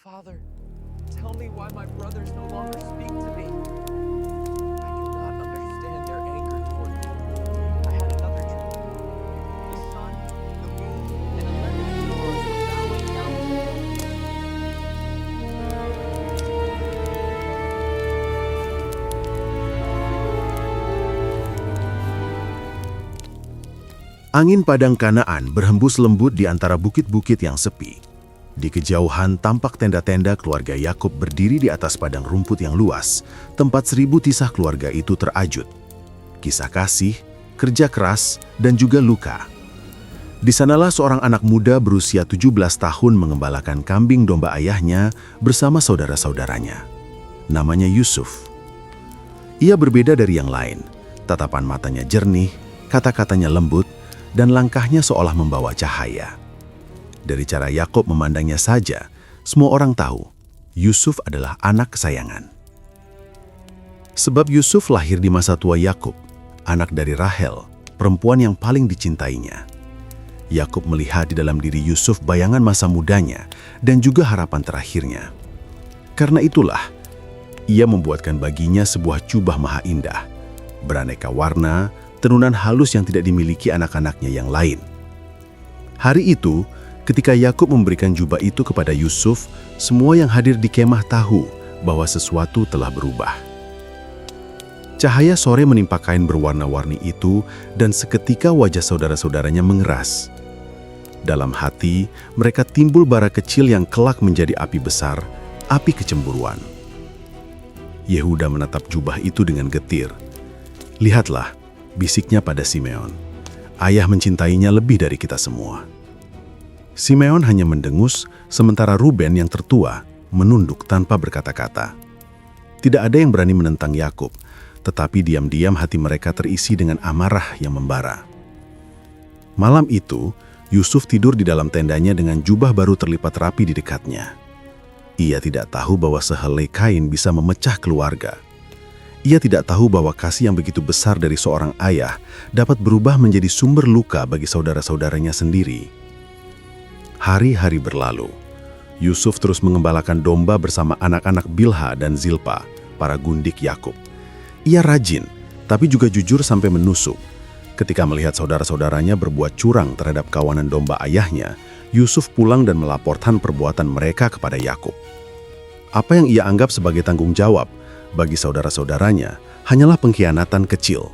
Father, tell me why my brothers no longer speak to me. I do not understand their anger toward me. I had another dream. The sun, the moon, and 11 stars were bowing down to me. Angin padang Kanaan berhembus lembut di antara bukit-bukit yang sepi. Di kejauhan tampak tenda-tenda keluarga Yakub berdiri di atas padang rumput yang luas, tempat 1000 tisah keluarga itu terajut. Kisah kasih, kerja keras, dan juga luka. Di sanalah seorang anak muda berusia 17 tahun mengembalakan kambing domba ayahnya bersama saudara-saudaranya. Namanya Yusuf. Ia berbeda dari yang lain. Tatapan matanya jernih, kata-katanya lembut, dan langkahnya seolah membawa cahaya. Dari cara Yakub memandangnya saja, semua orang tahu Yusuf adalah anak kesayangan. Sebab Yusuf lahir di masa tua Yakub, anak dari Rahel, perempuan yang paling dicintainya. Yakub melihat di dalam diri Yusuf bayangan masa mudanya dan juga harapan terakhirnya. Karena itulah, ia membuatkan baginya sebuah jubah maha indah, beraneka warna, tenunan halus yang tidak dimiliki anak-anaknya yang lain. Hari itu, ketika Yakub memberikan jubah itu kepada Yusuf, semua yang hadir di kemah tahu bahwa sesuatu telah berubah. Cahaya sore menimpa kain berwarna-warni itu, dan seketika wajah saudara-saudaranya mengeras. Dalam hati, mereka timbul bara kecil yang kelak menjadi api besar, api kecemburuan. Yehuda menatap jubah itu dengan getir. "Lihatlah," bisiknya pada Simeon, "ayah mencintainya lebih dari kita semua." Simeon hanya mendengus, sementara Ruben yang tertua menunduk tanpa berkata-kata. Tidak ada yang berani menentang Yakub, tetapi diam-diam hati mereka terisi dengan amarah yang membara. Malam itu, Yusuf tidur di dalam tendanya dengan jubah baru terlipat rapi di dekatnya. Ia tidak tahu bahwa sehelai kain bisa memecah keluarga. Ia tidak tahu bahwa kasih yang begitu besar dari seorang ayah dapat berubah menjadi sumber luka bagi saudara-saudaranya sendiri. Hari-hari berlalu. Yusuf terus mengembalakan domba bersama anak-anak Bilha dan Zilpa, para gundik Yakub. Ia rajin, tapi juga jujur sampai menusuk. Ketika melihat saudara-saudaranya berbuat curang terhadap kawanan domba ayahnya, Yusuf pulang dan melaporkan perbuatan mereka kepada Yakub. Apa yang ia anggap sebagai tanggung jawab bagi saudara-saudaranya hanyalah pengkhianatan kecil.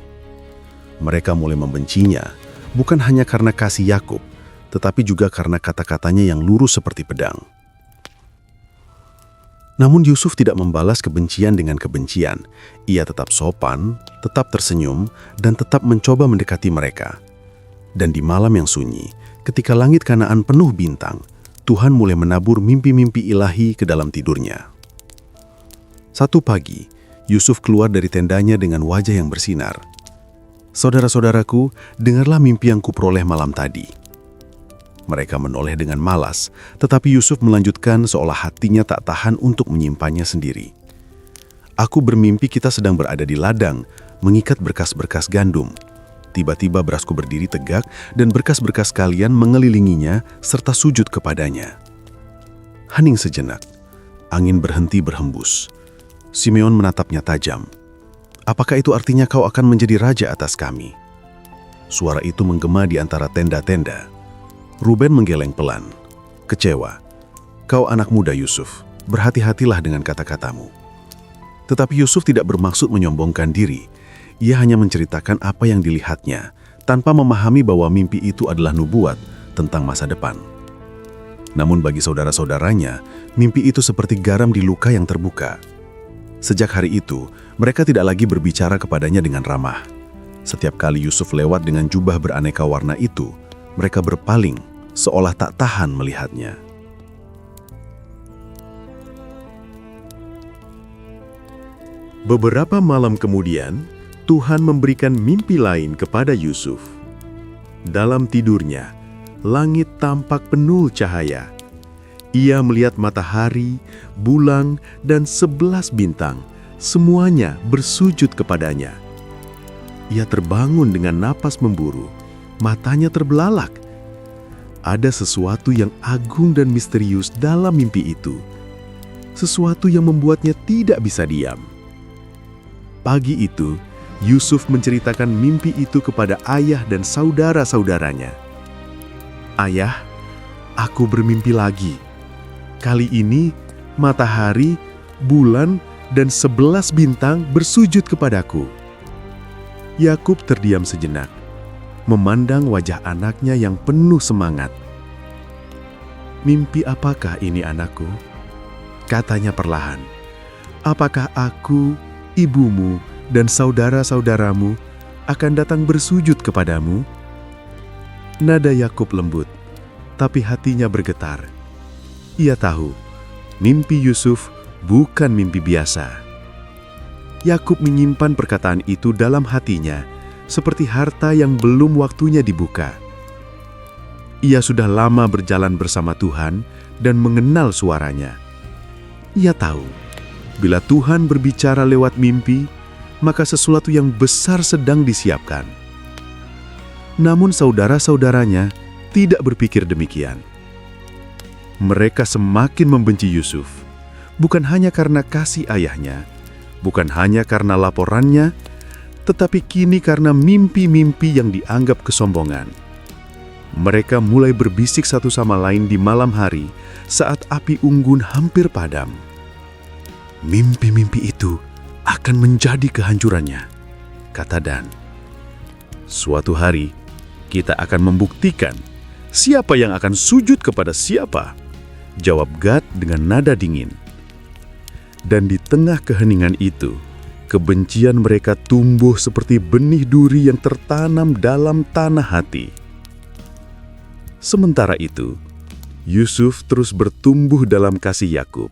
Mereka mulai membencinya, bukan hanya karena kasih Yakub, tetapi juga karena kata-katanya yang lurus seperti pedang. Namun Yusuf tidak membalas kebencian dengan kebencian. Ia tetap sopan, tetap tersenyum, dan tetap mencoba mendekati mereka. Dan di malam yang sunyi, ketika langit Kanaan penuh bintang, Tuhan mulai menabur mimpi-mimpi ilahi ke dalam tidurnya. Satu pagi, Yusuf keluar dari tendanya dengan wajah yang bersinar. "Saudara-saudaraku, dengarlah mimpi yang kuperoleh malam tadi." Mereka menoleh dengan malas, tetapi Yusuf melanjutkan seolah hatinya tak tahan untuk menyimpannya sendiri. "Aku bermimpi kita sedang berada di ladang, mengikat berkas-berkas gandum. Tiba-tiba berasku berdiri tegak dan berkas-berkas kalian mengelilinginya serta sujud kepadanya." Hening sejenak. Angin berhenti berhembus. Simeon menatapnya tajam. "Apakah itu artinya kau akan menjadi raja atas kami?" Suara itu menggema di antara tenda-tenda. Ruben menggeleng pelan. Kecewa. "Kau anak muda Yusuf, berhati-hatilah dengan kata-katamu." Tetapi Yusuf tidak bermaksud menyombongkan diri. Ia hanya menceritakan apa yang dilihatnya, tanpa memahami bahwa mimpi itu adalah nubuat tentang masa depan. Namun bagi saudara-saudaranya, mimpi itu seperti garam di luka yang terbuka. Sejak hari itu, mereka tidak lagi berbicara kepadanya dengan ramah. Setiap kali Yusuf lewat dengan jubah beraneka warna itu, mereka berpaling, seolah tak tahan melihatnya. Beberapa malam kemudian, Tuhan memberikan mimpi lain kepada Yusuf. Dalam tidurnya, langit tampak penuh cahaya. Ia melihat matahari, bulan, dan 11 bintang, semuanya bersujud kepadanya. Ia terbangun dengan napas memburu, matanya terbelalak. Ada sesuatu yang agung dan misterius dalam mimpi itu. sesuatu yang membuatnya tidak bisa diam. Pagi itu, Yusuf menceritakan mimpi itu kepada ayah dan saudara-saudaranya. "Ayah, aku bermimpi lagi. Kali ini, matahari, bulan, dan 11 bintang bersujud kepadaku." Yakub terdiam sejenak, memandang wajah anaknya yang penuh semangat. "Mimpi apakah ini, anakku?" katanya perlahan. "Apakah aku, ibumu, dan saudara-saudaramu akan datang bersujud kepadamu?" Nada Yakub lembut, tapi hatinya bergetar. Ia tahu, mimpi Yusuf bukan mimpi biasa. Yakub menyimpan perkataan itu dalam hatinya, seperti harta yang belum waktunya dibuka. Ia sudah lama berjalan bersama Tuhan dan mengenal suaranya. Ia tahu, bila Tuhan berbicara lewat mimpi, maka sesuatu yang besar sedang disiapkan. Namun saudara-saudaranya tidak berpikir demikian. Mereka semakin membenci Yusuf, bukan hanya karena kasih ayahnya, bukan hanya karena laporannya, tetapi kini karena mimpi-mimpi yang dianggap kesombongan. Mereka mulai berbisik satu sama lain di malam hari saat api unggun hampir padam. "Mimpi-mimpi itu akan menjadi kehancurannya," kata Dan. "Suatu hari, kita akan membuktikan siapa yang akan sujud kepada siapa," jawab Gad dengan nada dingin. Dan di tengah keheningan itu, kebencian mereka tumbuh seperti benih duri yang tertanam dalam tanah hati. Sementara itu, Yusuf terus bertumbuh dalam kasih Yakub.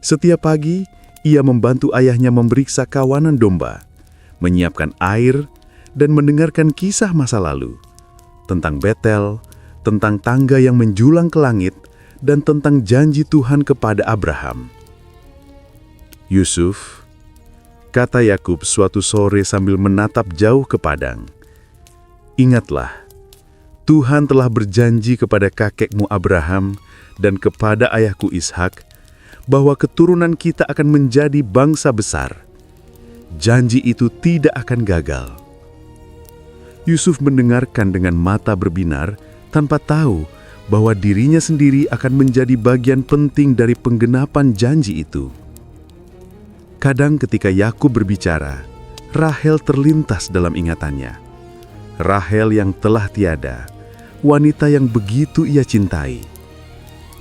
Setiap pagi, ia membantu ayahnya memeriksa kawanan domba, menyiapkan air, dan mendengarkan kisah masa lalu tentang Betel, tentang tangga yang menjulang ke langit, dan tentang janji Tuhan kepada Abraham. "Yusuf," kata Yakub suatu sore sambil menatap jauh ke padang, "ingatlah, Tuhan telah berjanji kepada kakekmu Abraham dan kepada ayahku Ishak bahwa keturunan kita akan menjadi bangsa besar. Janji itu tidak akan gagal." Yusuf mendengarkan dengan mata berbinar tanpa tahu bahwa dirinya sendiri akan menjadi bagian penting dari penggenapan janji itu. Kadang ketika Yakub berbicara, Rahel terlintas dalam ingatannya. Rahel yang telah tiada, wanita yang begitu ia cintai.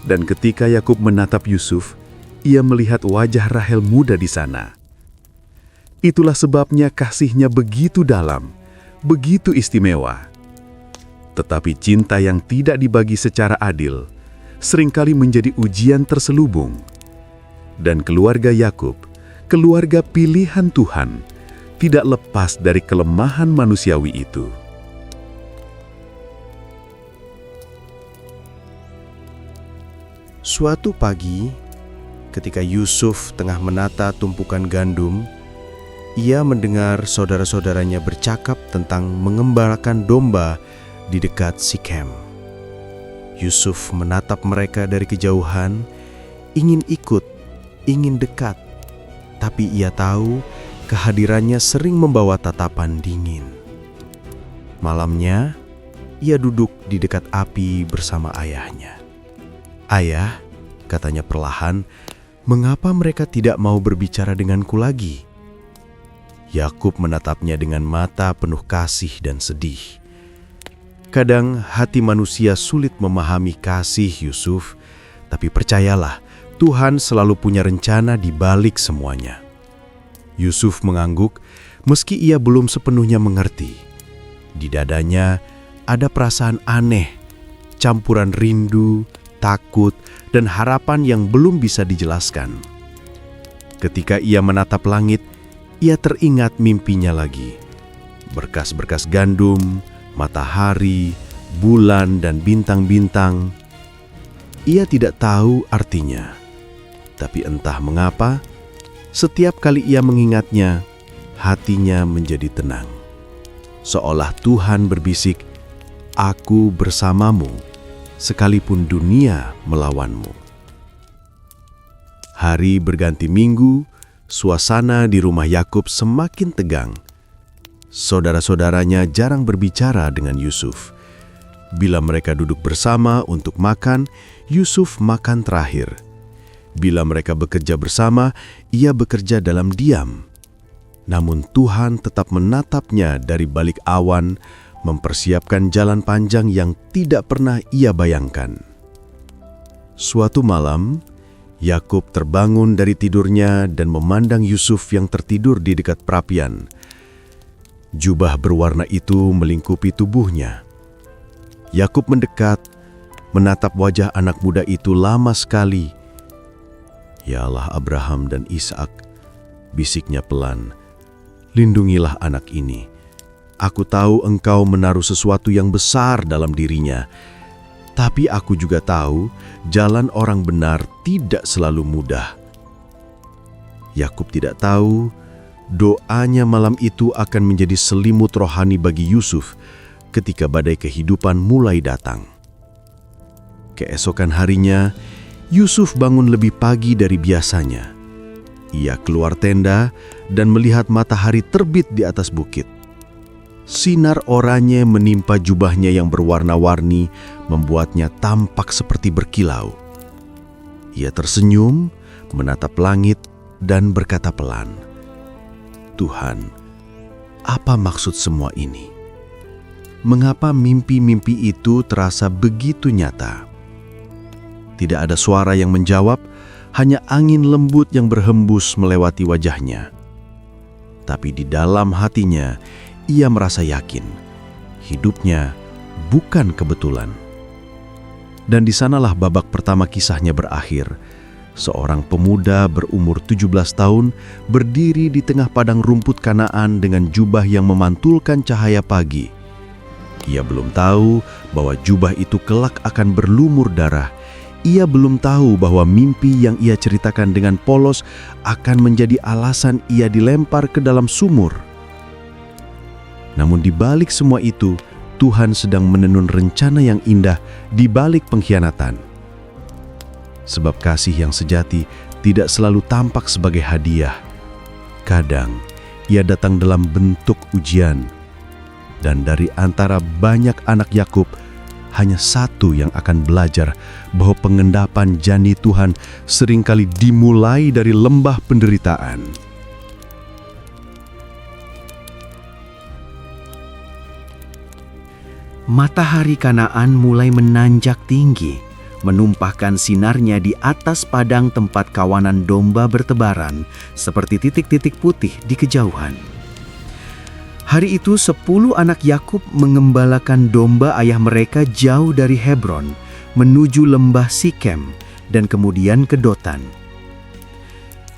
Dan ketika Yakub menatap Yusuf, ia melihat wajah Rahel muda di sana. Itulah sebabnya kasihnya begitu dalam, begitu istimewa. Tetapi cinta yang tidak dibagi secara adil seringkali menjadi ujian terselubung. Dan keluarga Yakub, keluarga pilihan Tuhan, tidak lepas dari kelemahan manusiawi itu. Suatu pagi, ketika Yusuf tengah menata tumpukan gandum, ia mendengar saudara-saudaranya bercakap tentang mengembalakan domba di dekat Sikem. Yusuf menatap mereka dari kejauhan, ingin ikut, ingin dekat, tapi ia tahu kehadirannya sering membawa tatapan dingin. Malamnya, ia duduk di dekat api bersama ayahnya. "Ayah," katanya perlahan, "mengapa mereka tidak mau berbicara denganku lagi?" Yakub menatapnya dengan mata penuh kasih dan sedih. Kadang hati manusia sulit memahami kasih Yusuf, tapi percayalah, Tuhan selalu punya rencana di balik semuanya. Yusuf mengangguk meski ia belum sepenuhnya mengerti. Di dadanya ada perasaan aneh, campuran rindu, takut, dan harapan yang belum bisa dijelaskan. Ketika ia menatap langit, ia teringat mimpinya lagi. Berkas-berkas gandum, matahari, bulan, dan bintang-bintang. Ia tidak tahu artinya. Tapi entah mengapa, setiap kali ia mengingatnya, hatinya menjadi tenang. Seolah Tuhan berbisik, "Aku bersamamu, sekalipun dunia melawanmu." Hari berganti minggu, suasana di rumah Yakub semakin tegang. Saudara-saudaranya jarang berbicara dengan Yusuf. Bila mereka duduk bersama untuk makan, Yusuf makan terakhir. Bila mereka bekerja bersama, ia bekerja dalam diam. Namun Tuhan tetap menatapnya dari balik awan, mempersiapkan jalan panjang yang tidak pernah ia bayangkan. Suatu malam, Yakub terbangun dari tidurnya dan memandang Yusuf yang tertidur di dekat perapian. Jubah berwarna itu melingkupi tubuhnya. Yakub mendekat, menatap wajah anak muda itu lama sekali. "Ya Allah Abraham dan Ishak," bisiknya pelan, "lindungilah anak ini. Aku tahu engkau menaruh sesuatu yang besar dalam dirinya. Tapi aku juga tahu jalan orang benar tidak selalu mudah." Yakub tidak tahu doanya malam itu akan menjadi selimut rohani bagi Yusuf ketika badai kehidupan mulai datang. Keesokan harinya, Yusuf bangun lebih pagi dari biasanya. Ia keluar tenda dan melihat matahari terbit di atas bukit. Sinar oranye menimpa jubahnya yang berwarna-warni, membuatnya tampak seperti berkilau. Ia tersenyum, menatap langit, dan berkata pelan, "Tuhan, apa maksud semua ini? Mengapa mimpi-mimpi itu terasa begitu nyata?" Tidak ada suara yang menjawab, hanya angin lembut yang berhembus melewati wajahnya. Tapi di dalam hatinya, ia merasa yakin hidupnya bukan kebetulan. Dan di sanalah babak pertama kisahnya berakhir. Seorang pemuda berumur 17 tahun berdiri di tengah padang rumput Kanaan dengan jubah yang memantulkan cahaya pagi. Ia belum tahu bahwa jubah itu kelak akan berlumur darah. Ia belum tahu bahwa mimpi yang ia ceritakan dengan polos akan menjadi alasan ia dilempar ke dalam sumur. Namun di balik semua itu, Tuhan sedang menenun rencana yang indah di balik pengkhianatan. Sebab kasih yang sejati tidak selalu tampak sebagai hadiah. Kadang ia datang dalam bentuk ujian. Dan dari antara banyak anak Yakub, hanya satu yang akan belajar bahwa pengendapan janji Tuhan seringkali dimulai dari lembah penderitaan. Matahari Kanaan mulai menanjak tinggi, menumpahkan sinarnya di atas padang tempat kawanan domba bertebaran seperti titik-titik putih di kejauhan. Hari itu 10 anak Yakub mengembalakan domba ayah mereka jauh dari Hebron menuju lembah Sikem dan kemudian ke Dotan.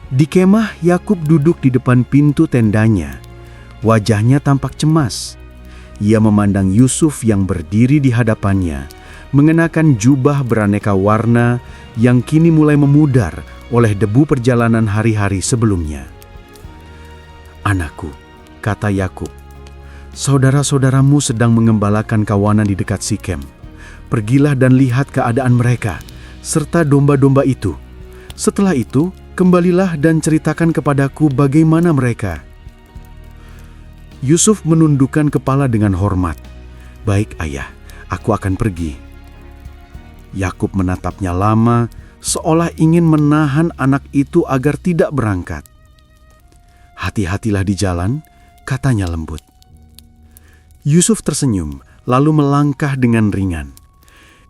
Di kemah, Yakub duduk di depan pintu tendanya. Wajahnya tampak cemas. Ia memandang Yusuf yang berdiri di hadapannya, mengenakan jubah beraneka warna yang kini mulai memudar oleh debu perjalanan hari-hari sebelumnya. "Anakku," kata Yakub, "saudara-saudaramu sedang mengembalakan kawanan di dekat Sikem. Pergilah dan lihat keadaan mereka, serta domba-domba itu. Setelah itu, kembalilah dan ceritakan kepadaku bagaimana mereka." Yusuf menundukkan kepala dengan hormat. "Baik ayah, aku akan pergi." Yakub menatapnya lama, seolah ingin menahan anak itu agar tidak berangkat. "Hati-hatilah di jalan," katanya lembut. Yusuf tersenyum, lalu melangkah dengan ringan.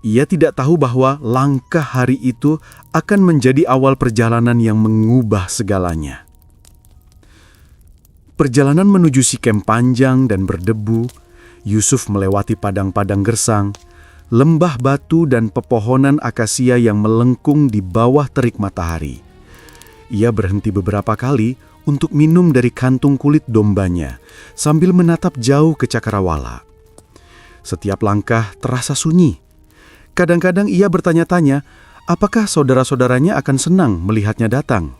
Ia tidak tahu bahwa langkah hari itu akan menjadi awal perjalanan yang mengubah segalanya. Perjalanan menuju Sikem panjang dan berdebu. Yusuf melewati padang-padang gersang, lembah batu dan pepohonan akasia yang melengkung di bawah terik matahari. Ia berhenti beberapa kali untuk minum dari kantung kulit dombanya sambil menatap jauh ke cakrawala. Setiap langkah terasa sunyi. Kadang-kadang ia bertanya-tanya, apakah saudara-saudaranya akan senang melihatnya datang.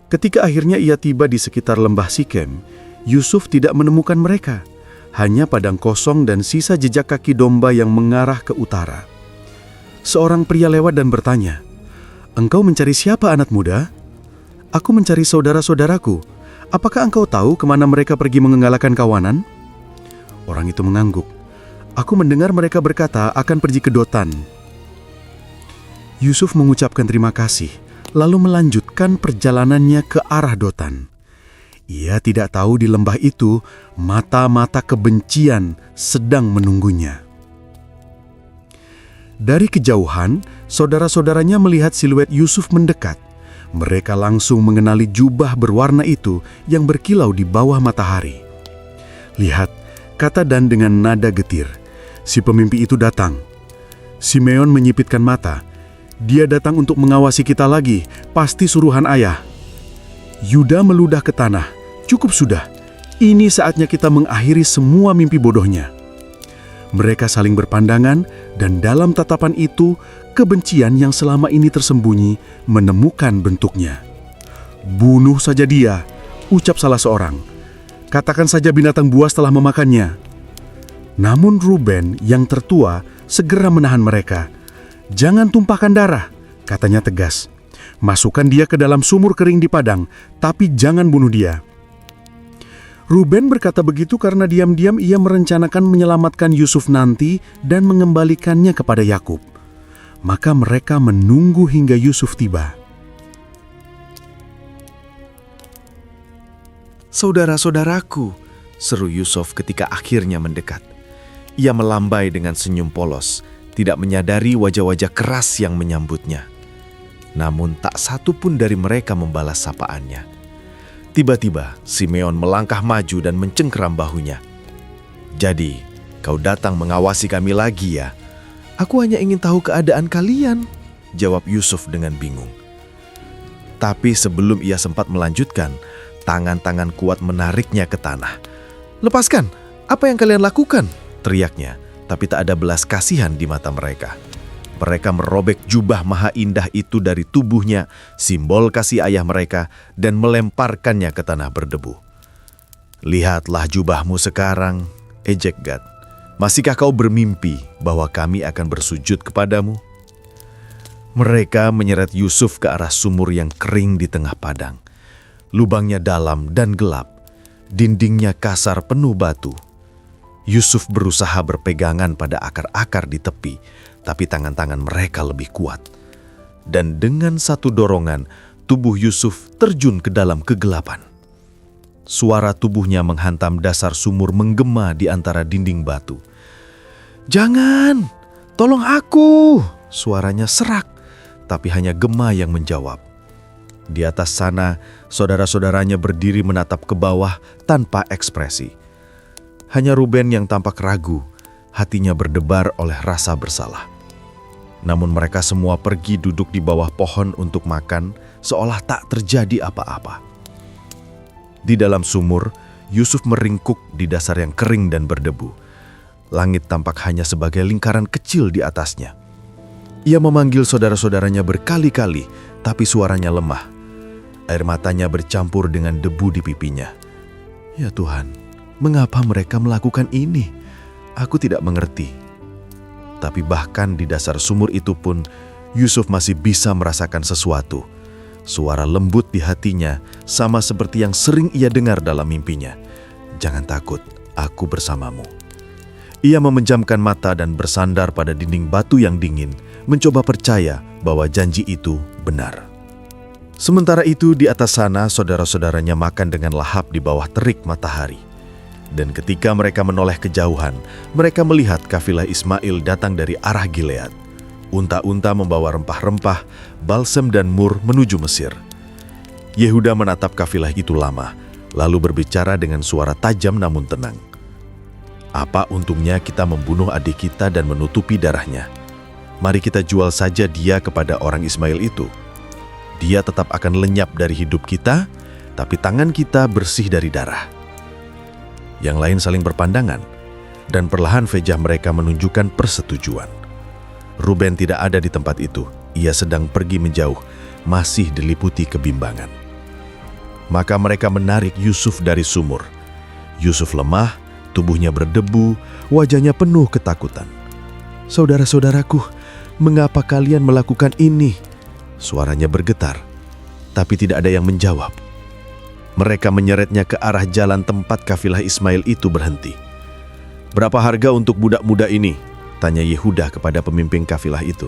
Ketika akhirnya ia tiba di sekitar lembah Sikem, Yusuf tidak menemukan mereka. Hanya padang kosong dan sisa jejak kaki domba yang mengarah ke utara. Seorang pria lewat dan bertanya, "Engkau mencari siapa, anak muda?" "Aku mencari saudara-saudaraku. Apakah engkau tahu kemana mereka pergi menggalakan kawanan?" Orang itu mengangguk. "Aku mendengar mereka berkata akan pergi ke Dotan." Yusuf mengucapkan terima kasih, lalu melanjutkan perjalanannya ke arah Dotan. Ia tidak tahu di lembah itu mata-mata kebencian sedang menunggunya. Dari kejauhan, saudara-saudaranya melihat siluet Yusuf mendekat. Mereka langsung mengenali jubah berwarna itu yang berkilau di bawah matahari. "Lihat," kata Dan dengan nada getir, "si pemimpi itu datang." Simeon menyipitkan mata. "Dia datang untuk mengawasi kita lagi, pasti suruhan ayah." Yuda meludah ke tanah. "Cukup sudah, ini saatnya kita mengakhiri semua mimpi bodohnya." Mereka saling berpandangan, dan dalam tatapan itu, kebencian yang selama ini tersembunyi menemukan bentuknya. "Bunuh saja dia," ucap salah seorang. "Katakan saja binatang buas telah memakannya." Namun Ruben yang tertua segera menahan mereka. "Jangan tumpahkan darah," katanya tegas. "Masukkan dia ke dalam sumur kering di padang, tapi jangan bunuh dia." Ruben berkata begitu karena diam-diam ia merencanakan menyelamatkan Yusuf nanti dan mengembalikannya kepada Yakub. Maka mereka menunggu hingga Yusuf tiba. "Saudara-saudaraku," seru Yusuf ketika akhirnya mendekat. Ia melambai dengan senyum polos, tidak menyadari wajah-wajah keras yang menyambutnya. Namun tak satu pun dari mereka membalas sapaannya. Tiba-tiba Simeon melangkah maju dan mencengkeram bahunya. "Jadi, kau datang mengawasi kami lagi ya? Aku hanya ingin tahu keadaan kalian," jawab Yusuf dengan bingung. Tapi sebelum ia sempat melanjutkan, tangan-tangan kuat menariknya ke tanah. "Lepaskan, apa yang kalian lakukan?" teriaknya, tapi tak ada belas kasihan di mata mereka. Mereka merobek jubah maha indah itu dari tubuhnya, simbol kasih ayah mereka, dan melemparkannya ke tanah berdebu. "Lihatlah jubahmu sekarang," ejek Gad. "Masihkah kau bermimpi bahwa kami akan bersujud kepadamu?" Mereka menyeret Yusuf ke arah sumur yang kering di tengah padang. Lubangnya dalam dan gelap, dindingnya kasar penuh batu. Yusuf berusaha berpegangan pada akar-akar di tepi, tapi tangan-tangan mereka lebih kuat. Dan dengan satu dorongan, tubuh Yusuf terjun ke dalam kegelapan. Suara tubuhnya menghantam dasar sumur menggema di antara dinding batu. "Jangan, tolong aku!" Suaranya serak, tapi hanya gema yang menjawab. Di atas sana, saudara-saudaranya berdiri menatap ke bawah tanpa ekspresi. Hanya Ruben yang tampak ragu, hatinya berdebar oleh rasa bersalah. Namun mereka semua pergi duduk di bawah pohon untuk makan, seolah tak terjadi apa-apa. Di dalam sumur, Yusuf meringkuk di dasar yang kering dan berdebu. Langit tampak hanya sebagai lingkaran kecil di atasnya. Ia memanggil saudara-saudaranya berkali-kali, tapi suaranya lemah. Air matanya bercampur dengan debu di pipinya. "Ya Tuhan, mengapa mereka melakukan ini? Aku tidak mengerti." Tapi bahkan di dasar sumur itu pun, Yusuf masih bisa merasakan sesuatu. Suara lembut di hatinya, sama seperti yang sering ia dengar dalam mimpinya. "Jangan takut, aku bersamamu." Ia memejamkan mata dan bersandar pada dinding batu yang dingin, mencoba percaya bahwa janji itu benar. Sementara itu di atas sana, saudara-saudaranya makan dengan lahap di bawah terik matahari. Dan ketika mereka menoleh kejauhan, mereka melihat kafilah Ismail datang dari arah Gilead. Unta-unta membawa rempah-rempah, balsam dan mur menuju Mesir. Yehuda menatap kafilah itu lama, lalu berbicara dengan suara tajam namun tenang. "Apa untungnya kita membunuh adik kita dan menutupi darahnya? Mari kita jual saja dia kepada orang Ismail itu. Dia tetap akan lenyap dari hidup kita, tapi tangan kita bersih dari darah." Yang lain saling berpandangan, dan perlahan wajah mereka menunjukkan persetujuan. Ruben tidak ada di tempat itu, ia sedang pergi menjauh, masih diliputi kebimbangan. Maka mereka menarik Yusuf dari sumur. Yusuf lemah, tubuhnya berdebu, wajahnya penuh ketakutan. "Saudara-saudaraku, mengapa kalian melakukan ini?" Suaranya bergetar, tapi tidak ada yang menjawab. Mereka menyeretnya ke arah jalan tempat kafilah Ismail itu berhenti. "Berapa harga untuk budak muda ini?" tanya Yehuda kepada pemimpin kafilah itu.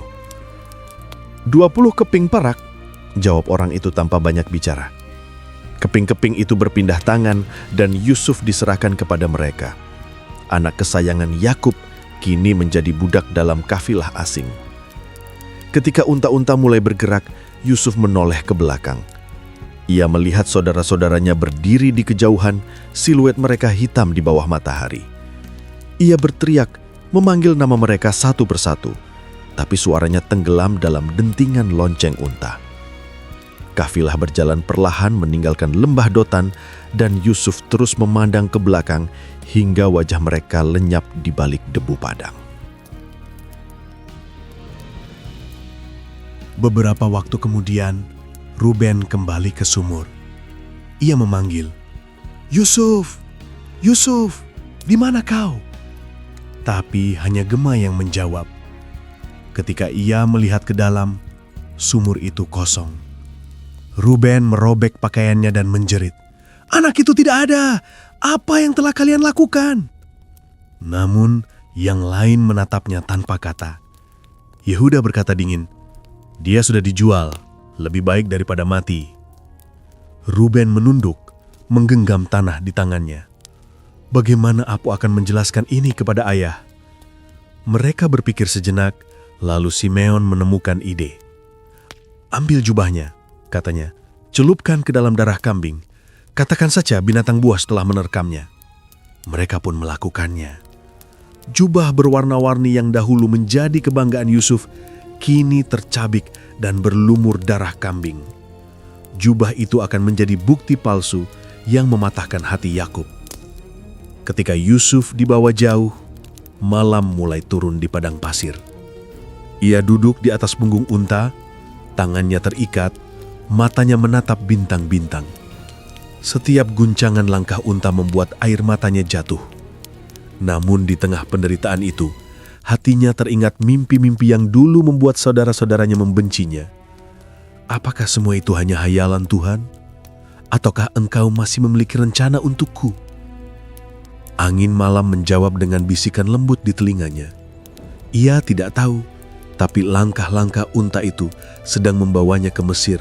20 keping perak, jawab orang itu tanpa banyak bicara. Keping-keping itu berpindah tangan dan Yusuf diserahkan kepada mereka. Anak kesayangan Yakub kini menjadi budak dalam kafilah asing. Ketika unta-unta mulai bergerak, Yusuf menoleh ke belakang. Ia melihat saudara-saudaranya berdiri di kejauhan, siluet mereka hitam di bawah matahari. Ia berteriak, memanggil nama mereka satu persatu, tapi suaranya tenggelam dalam dentingan lonceng unta. Kafilah berjalan perlahan meninggalkan lembah Dotan dan Yusuf terus memandang ke belakang hingga wajah mereka lenyap di balik debu padang. Beberapa waktu kemudian, Ruben kembali ke sumur. Ia memanggil, "Yusuf, Yusuf, di mana kau?" Tapi hanya Gema yang menjawab. Ketika ia melihat ke dalam, sumur itu kosong. Ruben merobek pakaiannya dan menjerit, "Anak itu tidak ada! Apa yang telah kalian lakukan?" Namun, yang lain menatapnya tanpa kata. Yehuda berkata dingin, "Dia sudah dijual, lebih baik daripada mati." Ruben menunduk, menggenggam tanah di tangannya. Bagaimana aku akan menjelaskan ini kepada ayah? Mereka berpikir sejenak, lalu Simeon menemukan ide. "Ambil jubahnya," katanya, "celupkan ke dalam darah kambing. Katakan saja binatang buas telah menerkamnya." Mereka pun melakukannya. Jubah berwarna-warni yang dahulu menjadi kebanggaan Yusuf, kini tercabik dan berlumur darah kambing. Jubah itu akan menjadi bukti palsu yang mematahkan hati Yakub. Ketika Yusuf dibawa jauh, malam mulai turun di padang pasir. Ia duduk di atas punggung unta, tangannya terikat, matanya menatap bintang-bintang. Setiap guncangan langkah unta membuat air matanya jatuh. Namun di tengah penderitaan itu, hatinya teringat mimpi-mimpi yang dulu membuat saudara-saudaranya membencinya. Apakah semua itu hanya hayalan Tuhan? Ataukah Engkau masih memiliki rencana untukku? Angin malam menjawab dengan bisikan lembut di telinganya. Ia tidak tahu, tapi langkah-langkah unta itu sedang membawanya ke Mesir,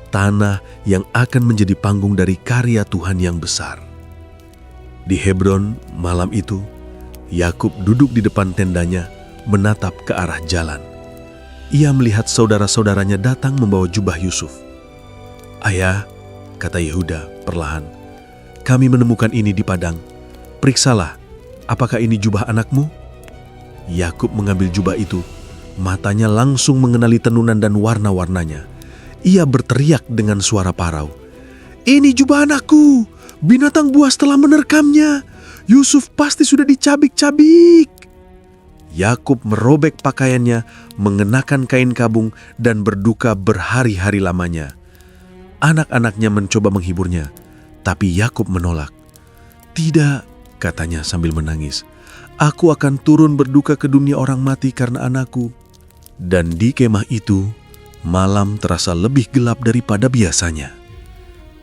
tanah yang akan menjadi panggung dari karya Tuhan yang besar. Di Hebron malam itu, Yakub duduk di depan tendanya, menatap ke arah jalan. Ia melihat saudara-saudaranya datang membawa jubah Yusuf. "Ayah," kata Yehuda perlahan, "kami menemukan ini di padang. Periksalah, apakah ini jubah anakmu?" Yakub mengambil jubah itu, matanya langsung mengenali tenunan dan warna-warnanya. Ia berteriak dengan suara parau, "Ini jubah anakku! Binatang buas telah menerkamnya! Yusuf pasti sudah dicabik-cabik!" Yakub merobek pakaiannya, mengenakan kain kabung dan berduka berhari-hari lamanya. Anak-anaknya mencoba menghiburnya, tapi Yakub menolak. "Tidak," katanya sambil menangis, "aku akan turun berduka ke dunia orang mati karena anakku." Dan di kemah itu, malam terasa lebih gelap daripada biasanya.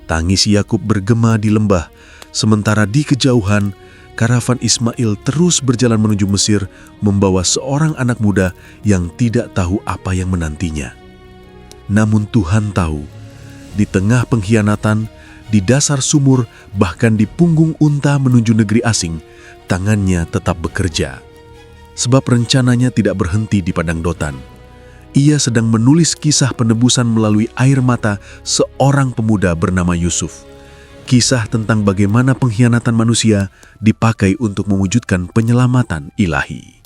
Tangis Yakub bergema di lembah, sementara di kejauhan, karavan Ismail terus berjalan menuju Mesir, membawa seorang anak muda yang tidak tahu apa yang menantinya. Namun Tuhan tahu, di tengah pengkhianatan, di dasar sumur, bahkan di punggung unta menuju negeri asing, tangannya tetap bekerja. Sebab rencananya tidak berhenti di padang Dotan. Ia sedang menulis kisah penebusan melalui air mata seorang pemuda bernama Yusuf. Kisah tentang bagaimana pengkhianatan manusia dipakai untuk mewujudkan penyelamatan ilahi.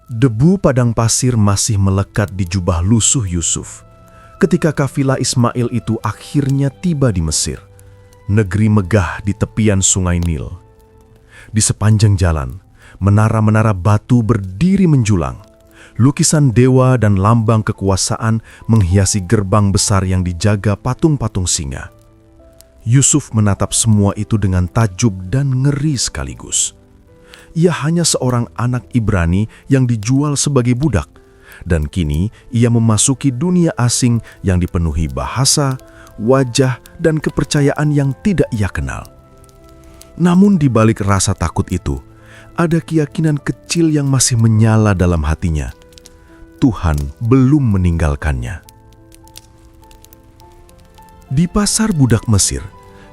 Debu padang pasir masih melekat di jubah lusuh Yusuf ketika kafilah Ismail itu akhirnya tiba di Mesir, negeri megah di tepian sungai Nil. Di sepanjang jalan, menara-menara batu berdiri menjulang. Lukisan dewa dan lambang kekuasaan menghiasi gerbang besar yang dijaga patung-patung singa. Yusuf menatap semua itu dengan takjub dan ngeri sekaligus. Ia hanya seorang anak Ibrani yang dijual sebagai budak, dan kini ia memasuki dunia asing yang dipenuhi bahasa, wajah, dan kepercayaan yang tidak ia kenal. Namun di balik rasa takut itu, ada keyakinan kecil yang masih menyala dalam hatinya. Tuhan belum meninggalkannya. Di pasar budak Mesir,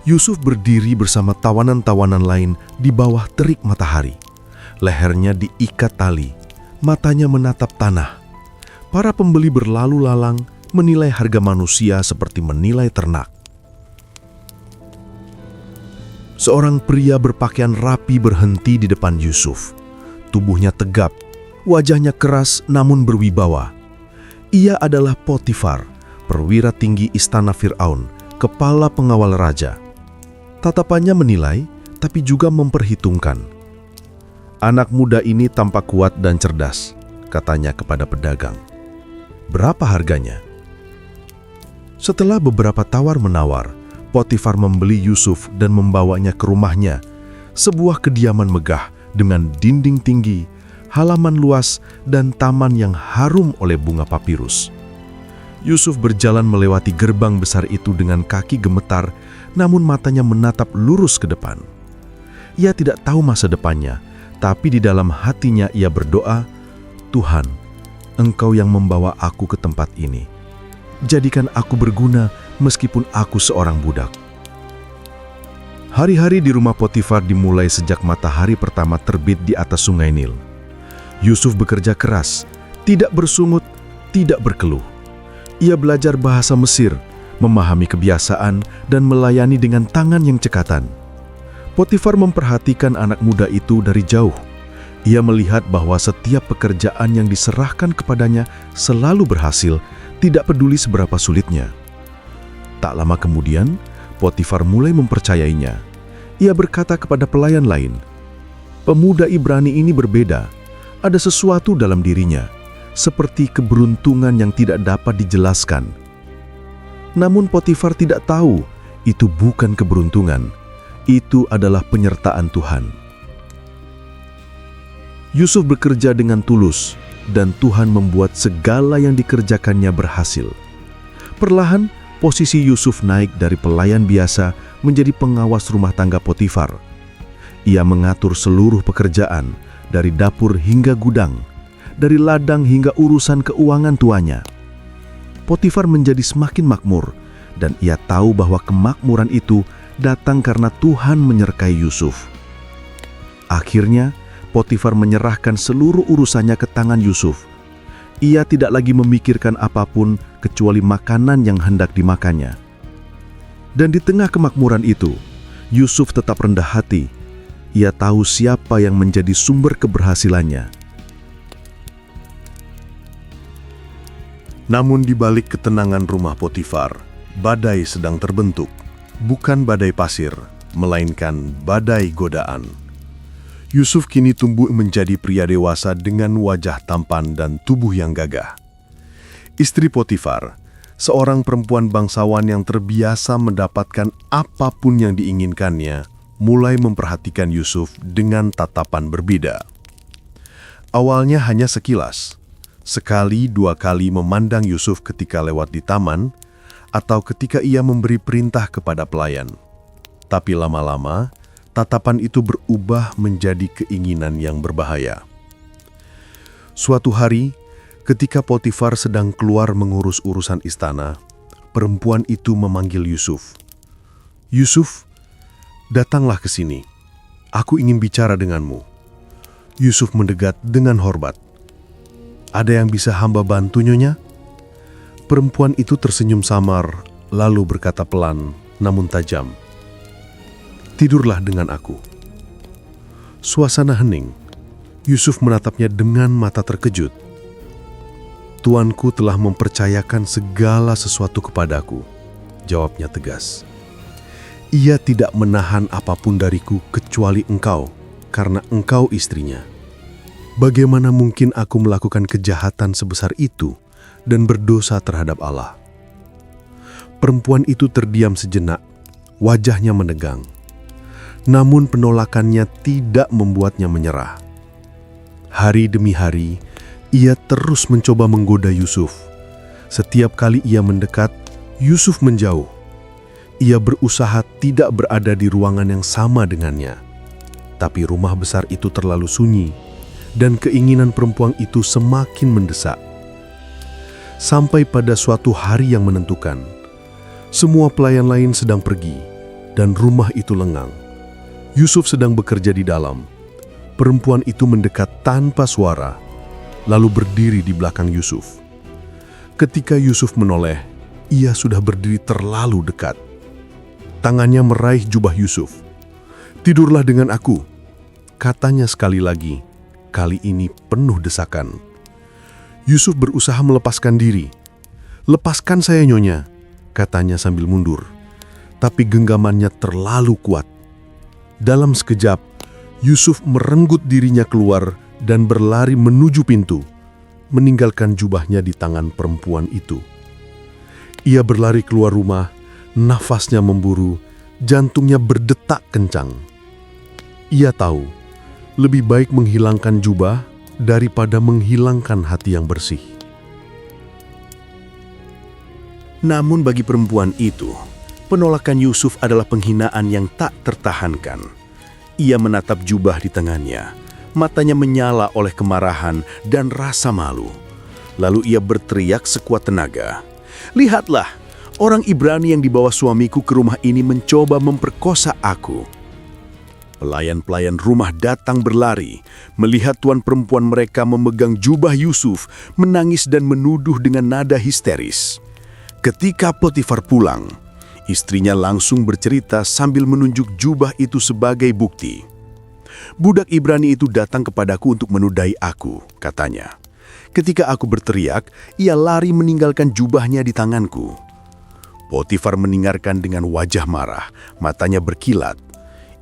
Yusuf berdiri bersama tawanan-tawanan lain di bawah terik matahari. Lehernya diikat tali, matanya menatap tanah. Para pembeli berlalu lalang menilai harga manusia seperti menilai ternak. Seorang pria berpakaian rapi berhenti di depan Yusuf. Tubuhnya tegap, wajahnya keras namun berwibawa. Ia adalah Potifar, perwira tinggi istana Fir'aun, kepala pengawal raja. Tatapannya menilai, tapi juga memperhitungkan. "Anak muda ini tampak kuat dan cerdas," katanya kepada pedagang. "Berapa harganya?" Setelah beberapa tawar-menawar, Potifar membeli Yusuf dan membawanya ke rumahnya, sebuah kediaman megah dengan dinding tinggi, halaman luas, dan taman yang harum oleh bunga papirus. Yusuf berjalan melewati gerbang besar itu dengan kaki gemetar, namun matanya menatap lurus ke depan. Ia tidak tahu masa depannya, tapi di dalam hatinya ia berdoa, "Tuhan, Engkau yang membawa aku ke tempat ini. Jadikan aku berguna meskipun aku seorang budak." Hari-hari di rumah Potifar dimulai sejak matahari pertama terbit di atas sungai Nil. Yusuf bekerja keras, tidak bersungut, tidak berkeluh. Ia belajar bahasa Mesir, memahami kebiasaan, dan melayani dengan tangan yang cekatan. Potifar memperhatikan anak muda itu dari jauh. Ia melihat bahwa setiap pekerjaan yang diserahkan kepadanya selalu berhasil, tidak peduli seberapa sulitnya. Tak lama kemudian, Potifar mulai mempercayainya. Ia berkata kepada pelayan lain, "Pemuda Ibrani ini berbeda. Ada sesuatu dalam dirinya, seperti keberuntungan yang tidak dapat dijelaskan." Namun Potifar tidak tahu, itu bukan keberuntungan. Itu adalah penyertaan Tuhan. Yusuf bekerja dengan tulus, dan Tuhan membuat segala yang dikerjakannya berhasil. Perlahan, posisi Yusuf naik dari pelayan biasa menjadi pengawas rumah tangga Potifar. Ia mengatur seluruh pekerjaan, dari dapur hingga gudang, dari ladang hingga urusan keuangan tuanya. Potifar menjadi semakin makmur, dan ia tahu bahwa kemakmuran itu datang karena Tuhan menyertai Yusuf. Akhirnya, Potifar menyerahkan seluruh urusannya ke tangan Yusuf. Ia tidak lagi memikirkan apapun kecuali makanan yang hendak dimakannya. Dan di tengah kemakmuran itu, Yusuf tetap rendah hati. Ia tahu siapa yang menjadi sumber keberhasilannya. Namun di balik ketenangan rumah Potifar, badai sedang terbentuk. Bukan badai pasir, melainkan badai godaan. Yusuf kini tumbuh menjadi pria dewasa dengan wajah tampan dan tubuh yang gagah. Istri Potifar, seorang perempuan bangsawan yang terbiasa mendapatkan apapun yang diinginkannya, mulai memperhatikan Yusuf dengan tatapan berbeda. Awalnya hanya sekilas, sekali dua kali memandang Yusuf ketika lewat di taman, atau ketika ia memberi perintah kepada pelayan. Tapi lama-lama, tatapan itu berubah menjadi keinginan yang berbahaya. Suatu hari, ketika Potifar sedang keluar mengurus urusan istana, perempuan itu memanggil Yusuf. "Yusuf, datanglah ke sini. Aku ingin bicara denganmu." Yusuf mendekat dengan hormat. "Ada yang bisa hamba bantu, Nyonya?" Perempuan itu tersenyum samar, lalu berkata pelan namun tajam, "Tidurlah dengan aku." Suasana hening. Yusuf menatapnya dengan mata terkejut. "Tuanku telah mempercayakan segala sesuatu kepadaku," jawabnya tegas. "Ia tidak menahan apapun dariku kecuali engkau, karena engkau istrinya. Bagaimana mungkin aku melakukan kejahatan sebesar itu dan berdosa terhadap Allah?" Perempuan itu terdiam sejenak, wajahnya menegang. Namun penolakannya tidak membuatnya menyerah. Hari demi hari, Ia terus mencoba menggoda Yusuf. Setiap kali ia mendekat, Yusuf menjauh. Ia berusaha tidak berada di ruangan yang sama dengannya. Tapi rumah besar itu terlalu sunyi, dan keinginan perempuan itu semakin mendesak. Sampai pada suatu hari yang menentukan, semua pelayan lain sedang pergi, dan rumah itu lengang. Yusuf sedang bekerja di dalam. Perempuan itu mendekat tanpa suara, lalu berdiri di belakang Yusuf. Ketika Yusuf menoleh, ia sudah berdiri terlalu dekat. Tangannya meraih jubah Yusuf. "Tidurlah dengan aku," katanya sekali lagi, kali ini penuh desakan. Yusuf berusaha melepaskan diri. "Lepaskan saya, Nyonya," katanya sambil mundur. Tapi genggamannya terlalu kuat. Dalam sekejap, Yusuf merenggut dirinya keluar dan berlari menuju pintu, meninggalkan jubahnya di tangan perempuan itu. Ia berlari keluar rumah, nafasnya memburu, jantungnya berdetak kencang. Ia tahu, lebih baik menghilangkan jubah daripada menghilangkan hati yang bersih. Namun bagi perempuan itu, penolakan Yusuf adalah penghinaan yang tak tertahankan. Ia menatap jubah di tangannya, matanya menyala oleh kemarahan dan rasa malu. Lalu ia berteriak sekuat tenaga, "Lihatlah, orang Ibrani yang dibawa suamiku ke rumah ini mencoba memperkosa aku." Pelayan-pelayan rumah datang berlari, melihat tuan perempuan mereka memegang jubah Yusuf, menangis dan menuduh dengan nada histeris. Ketika Potifar pulang, istrinya langsung bercerita sambil menunjuk jubah itu sebagai bukti. "Budak Ibrani itu datang kepadaku untuk menudai aku," katanya. "Ketika aku berteriak, ia lari meninggalkan jubahnya di tanganku." Potifar mendengarkan dengan wajah marah, matanya berkilat.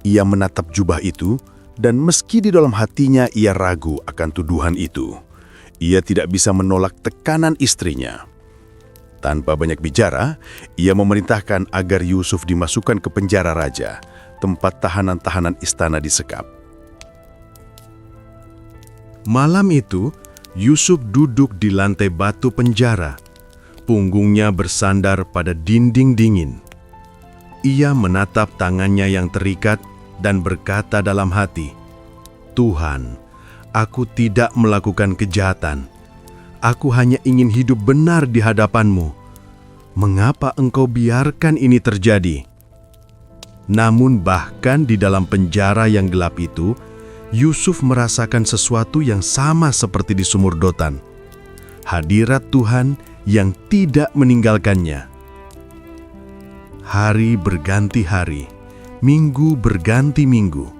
Ia menatap jubah itu, dan meski di dalam hatinya ia ragu akan tuduhan itu, ia tidak bisa menolak tekanan istrinya. Tanpa banyak bicara, ia memerintahkan agar Yusuf dimasukkan ke penjara raja, tempat tahanan-tahanan istana disekap. Malam itu, Yusuf duduk di lantai batu penjara. Punggungnya bersandar pada dinding dingin. Ia menatap tangannya yang terikat dan berkata dalam hati, "Tuhan, aku tidak melakukan kejahatan. Aku hanya ingin hidup benar di hadapan-Mu. Mengapa Engkau biarkan ini terjadi?" Namun bahkan di dalam penjara yang gelap itu, Yusuf merasakan sesuatu yang sama seperti di sumur Dotan. Hadirat Tuhan yang tidak meninggalkannya. Hari berganti hari, minggu berganti minggu.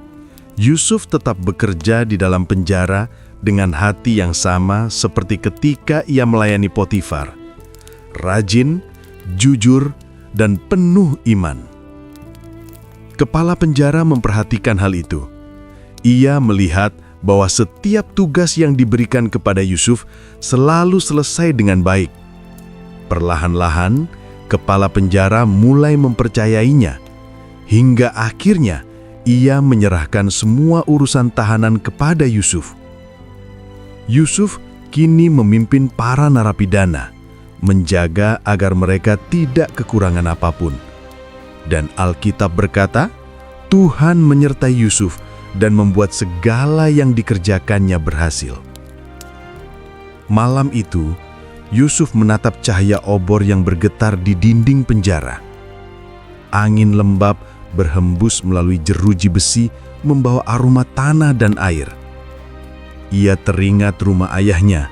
Yusuf tetap bekerja di dalam penjara dengan hati yang sama seperti ketika ia melayani Potifar. Rajin, jujur, dan penuh iman. Kepala penjara memperhatikan hal itu. Ia melihat bahwa setiap tugas yang diberikan kepada Yusuf selalu selesai dengan baik. Perlahan-lahan, kepala penjara mulai mempercayainya, hingga akhirnya ia menyerahkan semua urusan tahanan kepada Yusuf. Yusuf kini memimpin para narapidana, menjaga agar mereka tidak kekurangan apapun. Dan Alkitab berkata, Tuhan menyertai Yusuf dan membuat segala yang dikerjakannya berhasil. Malam itu, Yusuf menatap cahaya obor yang bergetar di dinding penjara. Angin lembab berhembus melalui jeruji besi, membawa aroma tanah dan air. Ia teringat rumah ayahnya,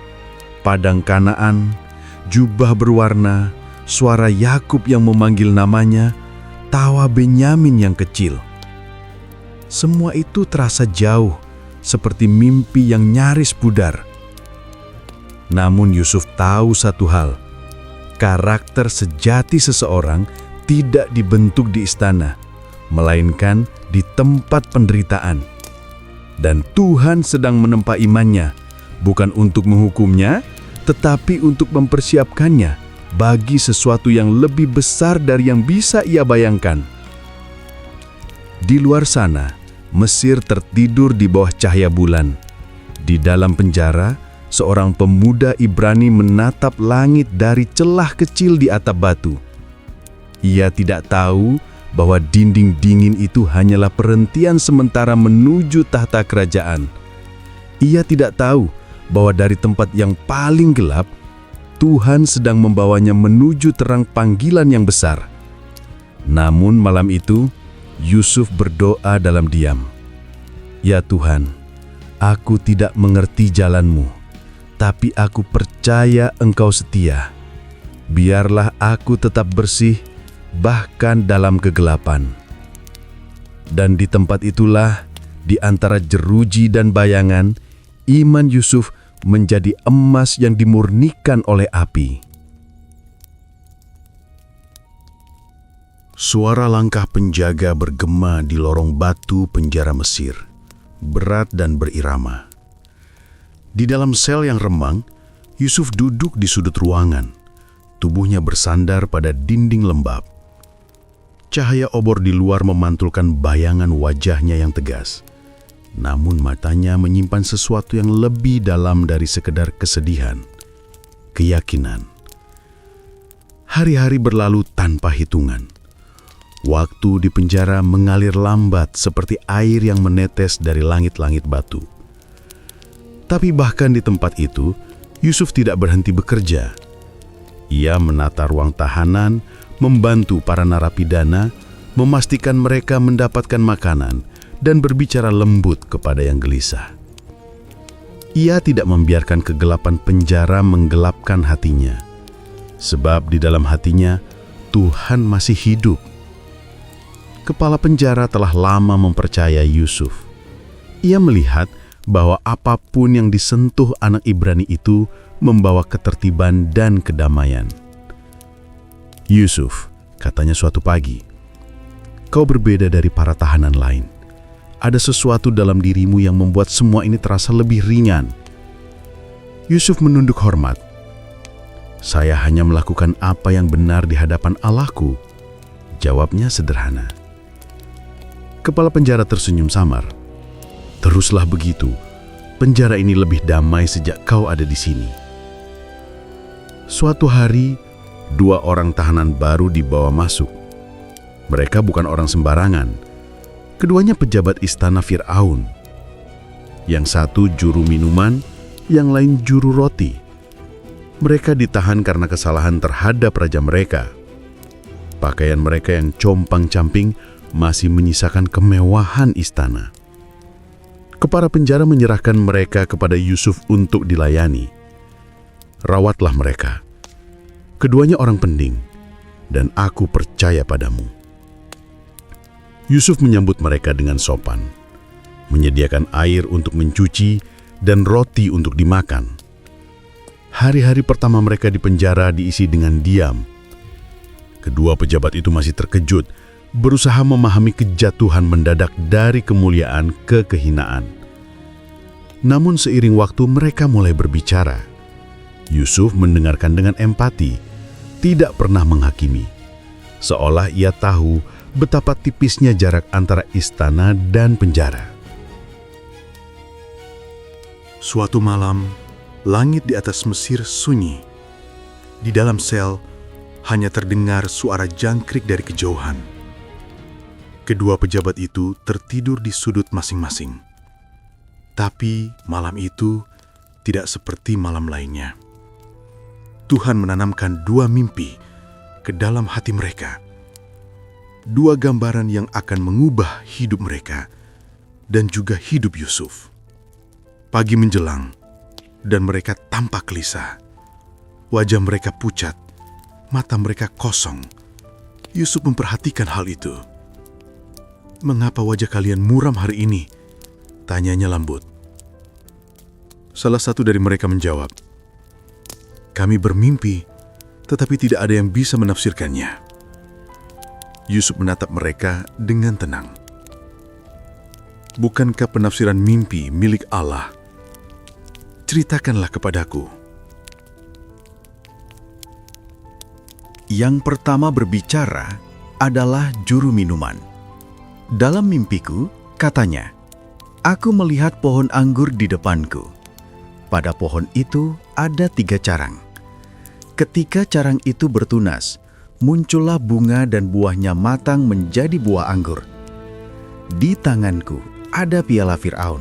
padang Kanaan, jubah berwarna, suara Yakub yang memanggil namanya, tawa Benyamin yang kecil. Semua itu terasa jauh, seperti mimpi yang nyaris pudar. Namun Yusuf tahu satu hal, karakter sejati seseorang tidak dibentuk di istana, melainkan di tempat penderitaan. Dan Tuhan sedang menempa imannya, bukan untuk menghukumnya, tetapi untuk mempersiapkannya bagi sesuatu yang lebih besar dari yang bisa ia bayangkan. Di luar sana, Mesir tertidur di bawah cahaya bulan. Di dalam penjara, seorang pemuda Ibrani menatap langit dari celah kecil di atap batu. Ia tidak tahu bahwa dinding dingin itu hanyalah perhentian sementara menuju tahta kerajaan. Ia tidak tahu bahwa dari tempat yang paling gelap, Tuhan sedang membawanya menuju terang panggilan yang besar. Namun malam itu, Yusuf berdoa dalam diam. Ya Tuhan, aku tidak mengerti jalan-Mu, tapi aku percaya Engkau setia. Biarlah aku tetap bersih, bahkan dalam kegelapan. Dan di tempat itulah, di antara jeruji dan bayangan, iman Yusuf menjadi emas yang dimurnikan oleh api. Suara langkah penjaga bergema di lorong batu penjara Mesir, berat dan berirama. Di dalam sel yang remang, Yusuf duduk di sudut ruangan, tubuhnya bersandar pada dinding lembab. Cahaya obor di luar memantulkan bayangan wajahnya yang tegas, namun matanya menyimpan sesuatu yang lebih dalam dari sekedar kesedihan, keyakinan. Hari-hari berlalu tanpa hitungan. Waktu di penjara mengalir lambat seperti air yang menetes dari langit-langit batu. Tapi bahkan di tempat itu, Yusuf tidak berhenti bekerja. Ia menata ruang tahanan, membantu para narapidana, memastikan mereka mendapatkan makanan, dan berbicara lembut kepada yang gelisah. Ia tidak membiarkan kegelapan penjara menggelapkan hatinya, sebab di dalam hatinya Tuhan masih hidup. Kepala penjara telah lama mempercayai Yusuf. Ia melihat bahwa apapun yang disentuh anak Ibrani itu membawa ketertiban dan kedamaian. Yusuf, katanya suatu pagi, kau berbeda dari para tahanan lain. Ada sesuatu dalam dirimu yang membuat semua ini terasa lebih ringan. Yusuf menunduk hormat. Saya hanya melakukan apa yang benar di hadapan Allahku. Jawabnya sederhana. Kepala penjara tersenyum samar. Teruslah begitu. Penjara ini lebih damai sejak kau ada di sini. Suatu hari, 2 orang tahanan baru dibawa masuk. Mereka bukan orang sembarangan. Keduanya pejabat istana Fir'aun. Yang satu juru minuman, yang lain juru roti. Mereka ditahan karena kesalahan terhadap raja mereka. Pakaian mereka yang compang-camping masih menyisakan kemewahan istana. Kepala penjara menyerahkan mereka kepada Yusuf untuk dilayani. Rawatlah mereka. Keduanya orang penting, dan aku percaya padamu. Yusuf menyambut mereka dengan sopan, menyediakan air untuk mencuci dan roti untuk dimakan. Hari-hari pertama mereka di penjara diisi dengan diam. Kedua pejabat itu masih terkejut, berusaha memahami kejatuhan mendadak dari kemuliaan ke kehinaan. Namun seiring waktu mereka mulai berbicara. Yusuf mendengarkan dengan empati, tidak pernah menghakimi. Seolah ia tahu betapa tipisnya jarak antara istana dan penjara. Suatu malam, langit di atas Mesir sunyi. Di dalam sel, hanya terdengar suara jangkrik dari kejauhan. Kedua pejabat itu tertidur di sudut masing-masing. Tapi malam itu tidak seperti malam lainnya. Tuhan menanamkan 2 mimpi ke dalam hati mereka. 2 gambaran yang akan mengubah hidup mereka dan juga hidup Yusuf. Pagi menjelang dan mereka tampak gelisah. Wajah mereka pucat, mata mereka kosong. Yusuf memperhatikan hal itu. "Mengapa wajah kalian muram hari ini?" tanyanya lembut. Salah satu dari mereka menjawab, "Kami bermimpi, tetapi tidak ada yang bisa menafsirkannya." Yusuf menatap mereka dengan tenang. "Bukankah penafsiran mimpi milik Allah? Ceritakanlah kepadaku." Yang pertama berbicara adalah juru minuman. Dalam mimpiku, katanya, aku melihat pohon anggur di depanku. pada pohon itu ada 3 carang. Ketika carang itu bertunas, muncullah bunga dan buahnya matang menjadi buah anggur. Di tanganku ada piala Firaun.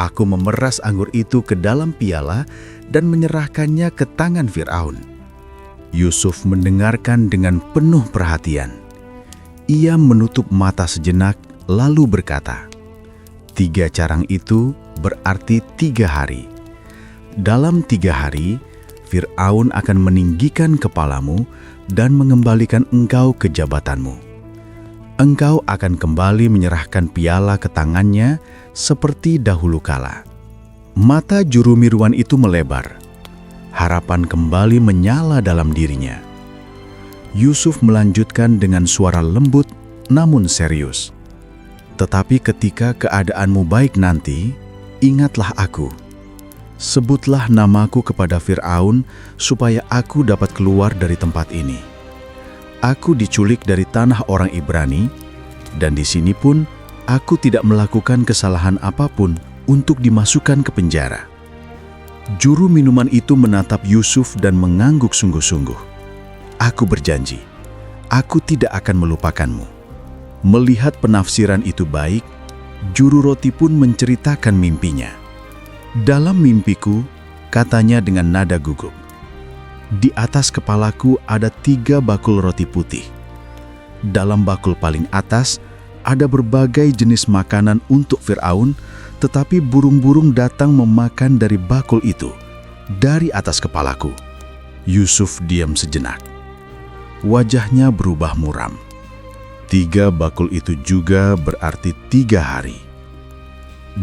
Aku memeras anggur itu ke dalam piala dan menyerahkannya ke tangan Firaun. Yusuf mendengarkan dengan penuh perhatian. Ia menutup mata sejenak lalu berkata, 3 carang itu berarti 3 hari. Dalam 3 hari, Firaun akan meninggikan kepalamu dan mengembalikan engkau ke jabatanmu. Engkau akan kembali menyerahkan piala ke tangannya seperti dahulu kala. Mata juru miruan itu melebar. Harapan kembali menyala dalam dirinya. Yusuf melanjutkan dengan suara lembut namun serius. Tetapi ketika keadaanmu baik nanti, ingatlah aku. Sebutlah namaku kepada Firaun supaya aku dapat keluar dari tempat ini. Aku diculik dari tanah orang Ibrani, dan di sini pun aku tidak melakukan kesalahan apapun untuk dimasukkan ke penjara. Juru minuman itu menatap Yusuf dan mengangguk sungguh-sungguh. Aku berjanji, aku tidak akan melupakanmu. Melihat penafsiran itu baik, juru roti pun menceritakan mimpinya. Dalam mimpiku, katanya dengan nada gugup, di atas kepalaku ada 3 bakul roti putih. Dalam bakul paling atas ada berbagai jenis makanan untuk Firaun, tetapi burung-burung datang memakan dari bakul itu, dari atas kepalaku. Yusuf diam sejenak. Wajahnya berubah muram. 3 bakul itu juga berarti 3 hari.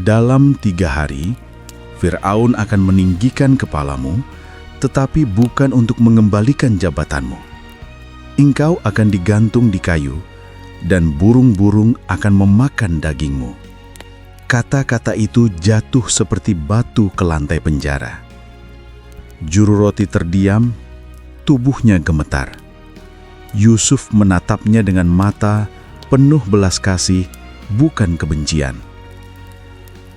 Dalam 3 hari, Firaun akan meninggikan kepalamu, tetapi bukan untuk mengembalikan jabatanmu. Engkau akan digantung di kayu, dan burung-burung akan memakan dagingmu. Kata-kata itu jatuh seperti batu ke lantai penjara. Juru roti terdiam, tubuhnya gemetar. Yusuf menatapnya dengan mata penuh belas kasih, bukan kebencian.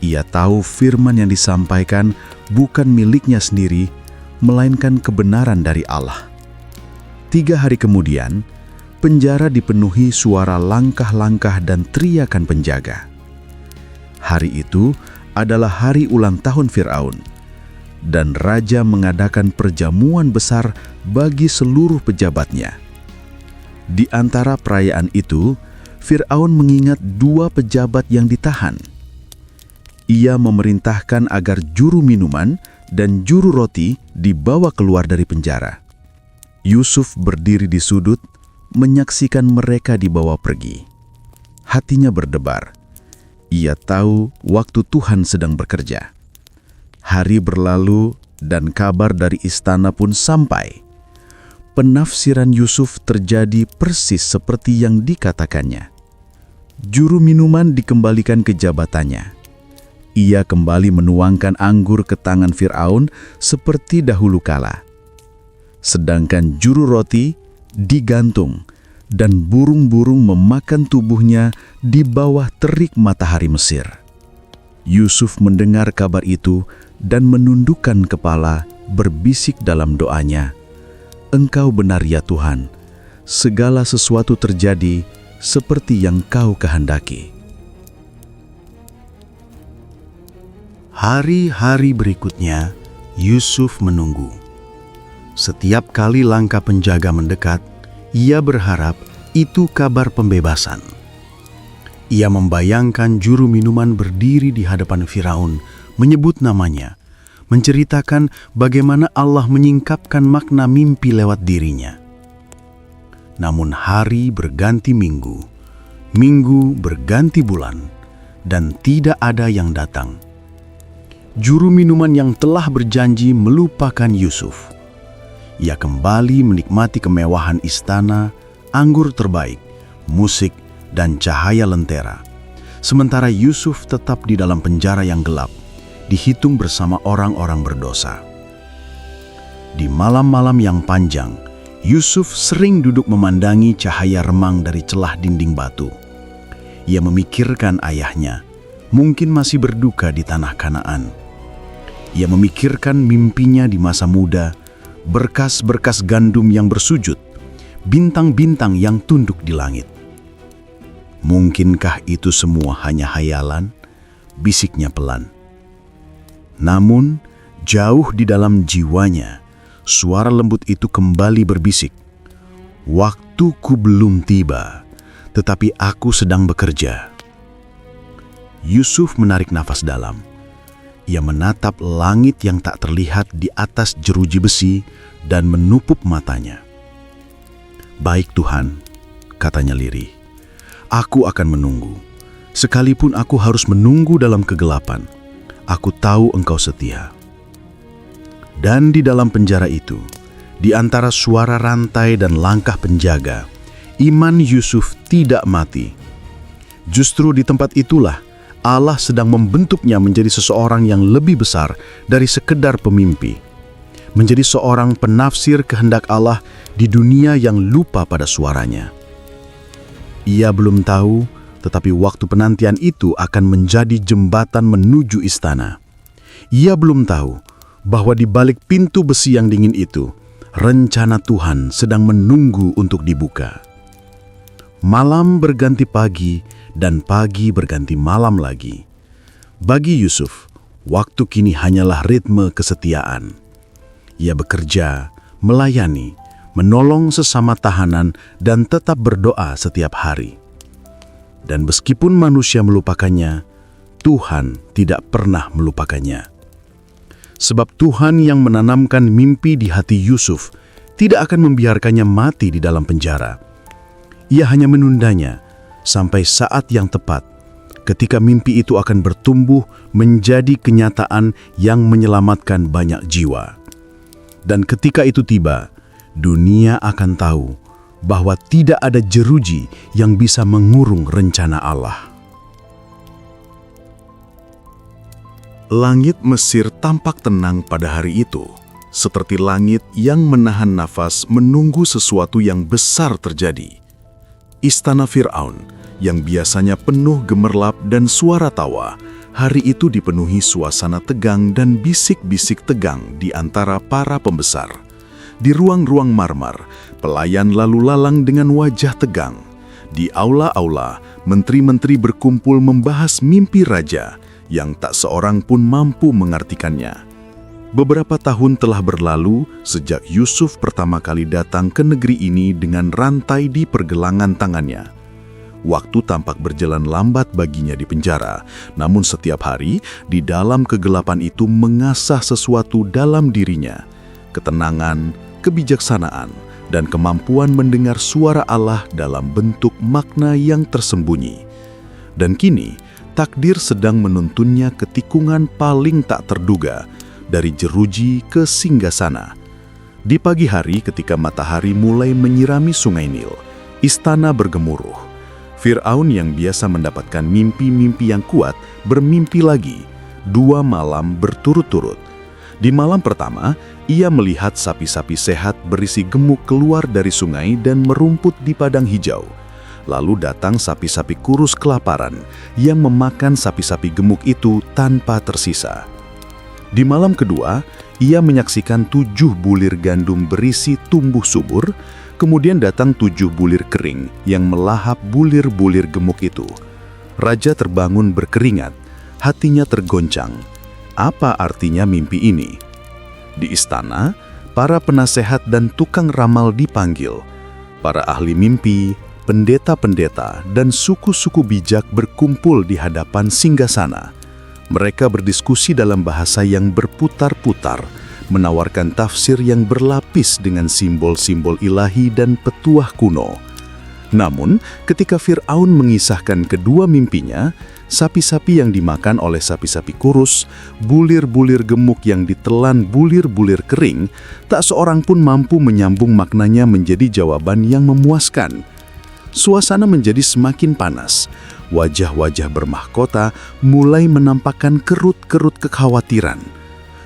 Ia tahu firman yang disampaikan bukan miliknya sendiri, melainkan kebenaran dari Allah. 3 hari kemudian, penjara dipenuhi suara langkah-langkah dan teriakan penjaga. Hari itu adalah hari ulang tahun Firaun, dan raja mengadakan perjamuan besar bagi seluruh pejabatnya. Di antara perayaan itu, Firaun mengingat 2 pejabat yang ditahan. Ia memerintahkan agar juru minuman dan juru roti dibawa keluar dari penjara. Yusuf berdiri di sudut, menyaksikan mereka dibawa pergi. Hatinya berdebar. Ia tahu waktu Tuhan sedang bekerja. Hari berlalu dan kabar dari istana pun sampai. Penafsiran Yusuf terjadi persis seperti yang dikatakannya. Juru minuman dikembalikan ke jabatannya. Ia kembali menuangkan anggur ke tangan Firaun seperti dahulu kala. Sedangkan juru roti digantung dan burung-burung memakan tubuhnya di bawah terik matahari Mesir. Yusuf mendengar kabar itu dan menundukkan kepala, berbisik dalam doanya, "Engkau benar ya Tuhan, segala sesuatu terjadi seperti yang Kau kehendaki." Hari-hari berikutnya, Yusuf menunggu. Setiap kali langkah penjaga mendekat, ia berharap itu kabar pembebasan. Ia membayangkan juru minuman berdiri di hadapan Firaun, menyebut namanya, menceritakan bagaimana Allah menyingkapkan makna mimpi lewat dirinya. Namun hari berganti minggu, minggu berganti bulan, dan tidak ada yang datang. Juru minuman yang telah berjanji melupakan Yusuf. Ia kembali menikmati kemewahan istana, anggur terbaik, musik, dan cahaya lentera. Sementara Yusuf tetap di dalam penjara yang gelap, dihitung bersama orang-orang berdosa. Di malam-malam yang panjang, Yusuf sering duduk memandangi cahaya remang dari celah dinding batu. Ia memikirkan ayahnya, mungkin masih berduka di tanah Kanaan. Ia memikirkan mimpinya di masa muda, berkas-berkas gandum yang bersujud, bintang-bintang yang tunduk di langit. Mungkinkah itu semua hanya hayalan? Bisiknya pelan. Namun, jauh di dalam jiwanya, suara lembut itu kembali berbisik. Waktuku belum tiba, tetapi aku sedang bekerja. Yusuf menarik nafas dalam. Ia menatap langit yang tak terlihat di atas jeruji besi dan menutup matanya. "Baik Tuhan," katanya lirih, "aku akan menunggu. Sekalipun aku harus menunggu dalam kegelapan, aku tahu Engkau setia." Dan di dalam penjara itu, di antara suara rantai dan langkah penjaga, iman Yusuf tidak mati. Justru di tempat itulah Allah sedang membentuknya menjadi seseorang yang lebih besar dari sekedar pemimpi, menjadi seorang penafsir kehendak Allah di dunia yang lupa pada suaranya. Ia belum tahu, tetapi waktu penantian itu akan menjadi jembatan menuju istana. Ia belum tahu bahwa di balik pintu besi yang dingin itu, rencana Tuhan sedang menunggu untuk dibuka. Malam berganti pagi, dan pagi berganti malam lagi. Bagi Yusuf, waktu kini hanyalah ritme kesetiaan. Ia bekerja, melayani, menolong sesama tahanan, dan tetap berdoa setiap hari. Dan meskipun manusia melupakannya, Tuhan tidak pernah melupakannya. Sebab Tuhan yang menanamkan mimpi di hati Yusuf tidak akan membiarkannya mati di dalam penjara. Ia hanya menundanya sampai saat yang tepat, ketika mimpi itu akan bertumbuh menjadi kenyataan yang menyelamatkan banyak jiwa. Dan ketika itu tiba, dunia akan tahu bahwa tidak ada jeruji yang bisa mengurung rencana Allah. Langit Mesir tampak tenang pada hari itu, seperti langit yang menahan nafas menunggu sesuatu yang besar terjadi. Istana Fir'aun, yang biasanya penuh gemerlap dan suara tawa, hari itu dipenuhi suasana tegang dan bisik-bisik tegang di antara para pembesar. Di ruang-ruang marmar, pelayan lalu lalang dengan wajah tegang. Di aula-aula, menteri-menteri berkumpul membahas mimpi raja yang tak seorang pun mampu mengartikannya. Beberapa tahun telah berlalu sejak Yusuf pertama kali datang ke negeri ini dengan rantai di pergelangan tangannya. Waktu tampak berjalan lambat baginya di penjara, namun setiap hari di dalam kegelapan itu mengasah sesuatu dalam dirinya. Ketenangan, kebijaksanaan, dan kemampuan mendengar suara Allah dalam bentuk makna yang tersembunyi. Dan kini, takdir sedang menuntunnya ke tikungan paling tak terduga, dari jeruji ke singgasana. Di pagi hari ketika matahari mulai menyirami sungai Nil, istana bergemuruh. Fir'aun yang biasa mendapatkan mimpi-mimpi yang kuat bermimpi lagi, 2 malam berturut-turut. Di malam pertama, ia melihat sapi-sapi sehat berisi gemuk keluar dari sungai dan merumput di padang hijau. Lalu datang sapi-sapi kurus kelaparan yang memakan sapi-sapi gemuk itu tanpa tersisa. Di malam kedua, ia menyaksikan 7 bulir gandum berisi tumbuh subur, kemudian datang 7 bulir kering yang melahap bulir-bulir gemuk itu. Raja terbangun berkeringat, hatinya tergoncang. Apa artinya mimpi ini? Di istana, para penasehat dan tukang ramal dipanggil. Para ahli mimpi, pendeta-pendeta, dan suku-suku bijak berkumpul di hadapan singgasana. Mereka berdiskusi dalam bahasa yang berputar-putar, menawarkan tafsir yang berlapis dengan simbol-simbol ilahi dan petuah kuno. Namun, ketika Fir'aun mengisahkan kedua mimpinya, sapi-sapi yang dimakan oleh sapi-sapi kurus, bulir-bulir gemuk yang ditelan bulir-bulir kering, tak seorang pun mampu menyambung maknanya menjadi jawaban yang memuaskan. Suasana menjadi semakin panas. Wajah-wajah bermahkota mulai menampakkan kerut-kerut kekhawatiran.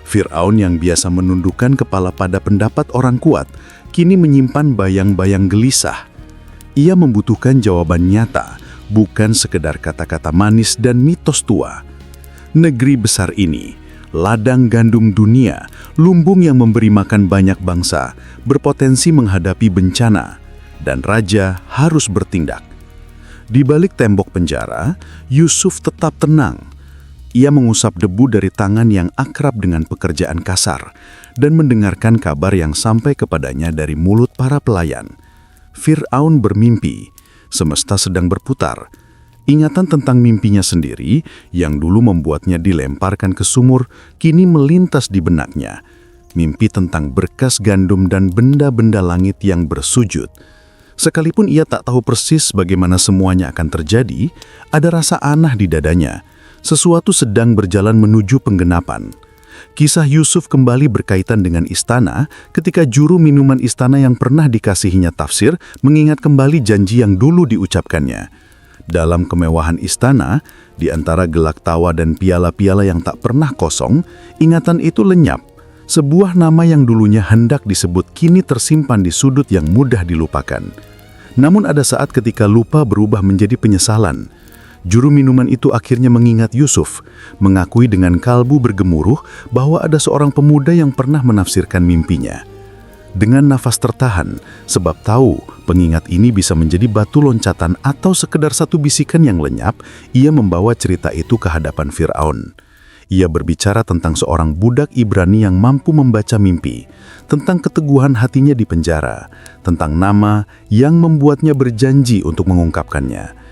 Fir'aun yang biasa menundukkan kepala pada pendapat orang kuat, kini menyimpan bayang-bayang gelisah. Ia membutuhkan jawaban nyata, bukan sekedar kata-kata manis dan mitos tua. Negeri besar ini, ladang gandum dunia, lumbung yang memberi makan banyak bangsa, berpotensi menghadapi bencana, dan raja harus bertindak. Di balik tembok penjara, Yusuf tetap tenang. Ia mengusap debu dari tangan yang akrab dengan pekerjaan kasar dan mendengarkan kabar yang sampai kepadanya dari mulut para pelayan. Fir'aun bermimpi, semesta sedang berputar. Ingatan tentang mimpinya sendiri yang dulu membuatnya dilemparkan ke sumur kini melintas di benaknya. Mimpi tentang berkas gandum dan benda-benda langit yang bersujud. Sekalipun ia tak tahu persis bagaimana semuanya akan terjadi, ada rasa anah di dadanya. Sesuatu sedang berjalan menuju penggenapan. Kisah Yusuf kembali berkaitan dengan istana ketika juru minuman istana yang pernah dikasihinya tafsir mengingat kembali janji yang dulu diucapkannya. Dalam kemewahan istana, di antara gelak tawa dan piala-piala yang tak pernah kosong, ingatan itu lenyap. Sebuah nama yang dulunya hendak disebut kini tersimpan di sudut yang mudah dilupakan. Namun ada saat ketika lupa berubah menjadi penyesalan. Juru minuman itu akhirnya mengingat Yusuf, mengakui dengan kalbu bergemuruh bahwa ada seorang pemuda yang pernah menafsirkan mimpinya. Dengan nafas tertahan, sebab tahu pengingat ini bisa menjadi batu loncatan atau sekedar satu bisikan yang lenyap, ia membawa cerita itu ke hadapan Fir'aun. Ia berbicara tentang seorang budak Ibrani yang mampu membaca mimpi, tentang keteguhan hatinya di penjara, tentang nama yang membuatnya berjanji untuk mengungkapkannya.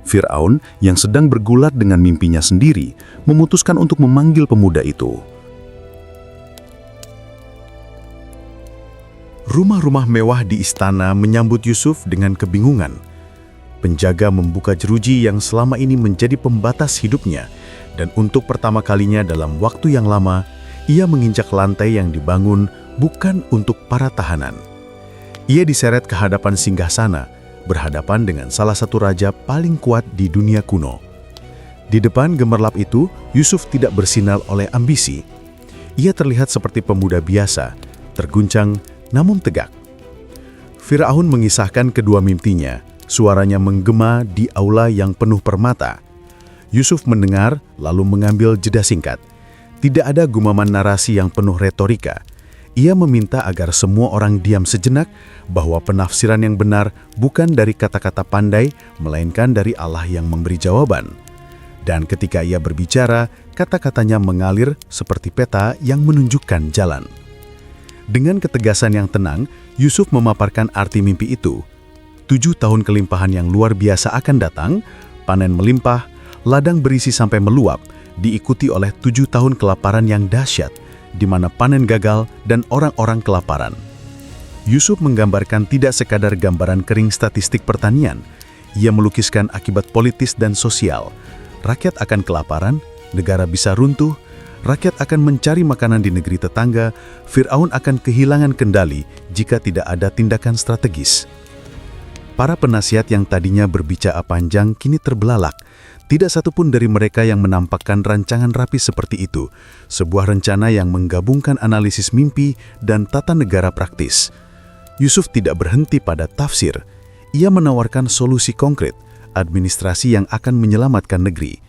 Fir'aun yang sedang bergulat dengan mimpinya sendiri memutuskan untuk memanggil pemuda itu. Rumah-rumah mewah di istana menyambut Yusuf dengan kebingungan. Penjaga membuka jeruji yang selama ini menjadi pembatas hidupnya, dan untuk pertama kalinya dalam waktu yang lama, ia menginjak lantai yang dibangun bukan untuk para tahanan. Ia diseret ke hadapan singgasana, berhadapan dengan salah satu raja paling kuat di dunia kuno. Di depan gemerlap itu, Yusuf tidak bersinar oleh ambisi. Ia terlihat seperti pemuda biasa, terguncang namun tegak. Fir'aun mengisahkan kedua mimpinya, suaranya menggema di aula yang penuh permata. Yusuf mendengar lalu mengambil jeda singkat. Tidak ada gumaman narasi yang penuh retorika. Ia meminta agar semua orang diam sejenak bahwa penafsiran yang benar bukan dari kata-kata pandai, melainkan dari Allah yang memberi jawaban. Dan ketika ia berbicara, kata-katanya mengalir seperti peta yang menunjukkan jalan. Dengan ketegasan yang tenang, Yusuf memaparkan arti mimpi itu. 7 tahun kelimpahan yang luar biasa akan datang, panen melimpah, ladang berisi sampai meluap, diikuti oleh 7 tahun kelaparan yang dahsyat, di mana panen gagal dan orang-orang kelaparan. Yusuf menggambarkan tidak sekadar gambaran kering statistik pertanian. Ia melukiskan akibat politis dan sosial. Rakyat akan kelaparan, negara bisa runtuh, rakyat akan mencari makanan di negeri tetangga, Fir'aun akan kehilangan kendali jika tidak ada tindakan strategis. Para penasihat yang tadinya berbicara panjang kini terbelalak. Tidak satupun dari mereka yang menampakkan rancangan rapi seperti itu, sebuah rencana yang menggabungkan analisis mimpi dan tata negara praktis. Yusuf tidak berhenti pada tafsir. Ia menawarkan solusi konkret, administrasi yang akan menyelamatkan negeri.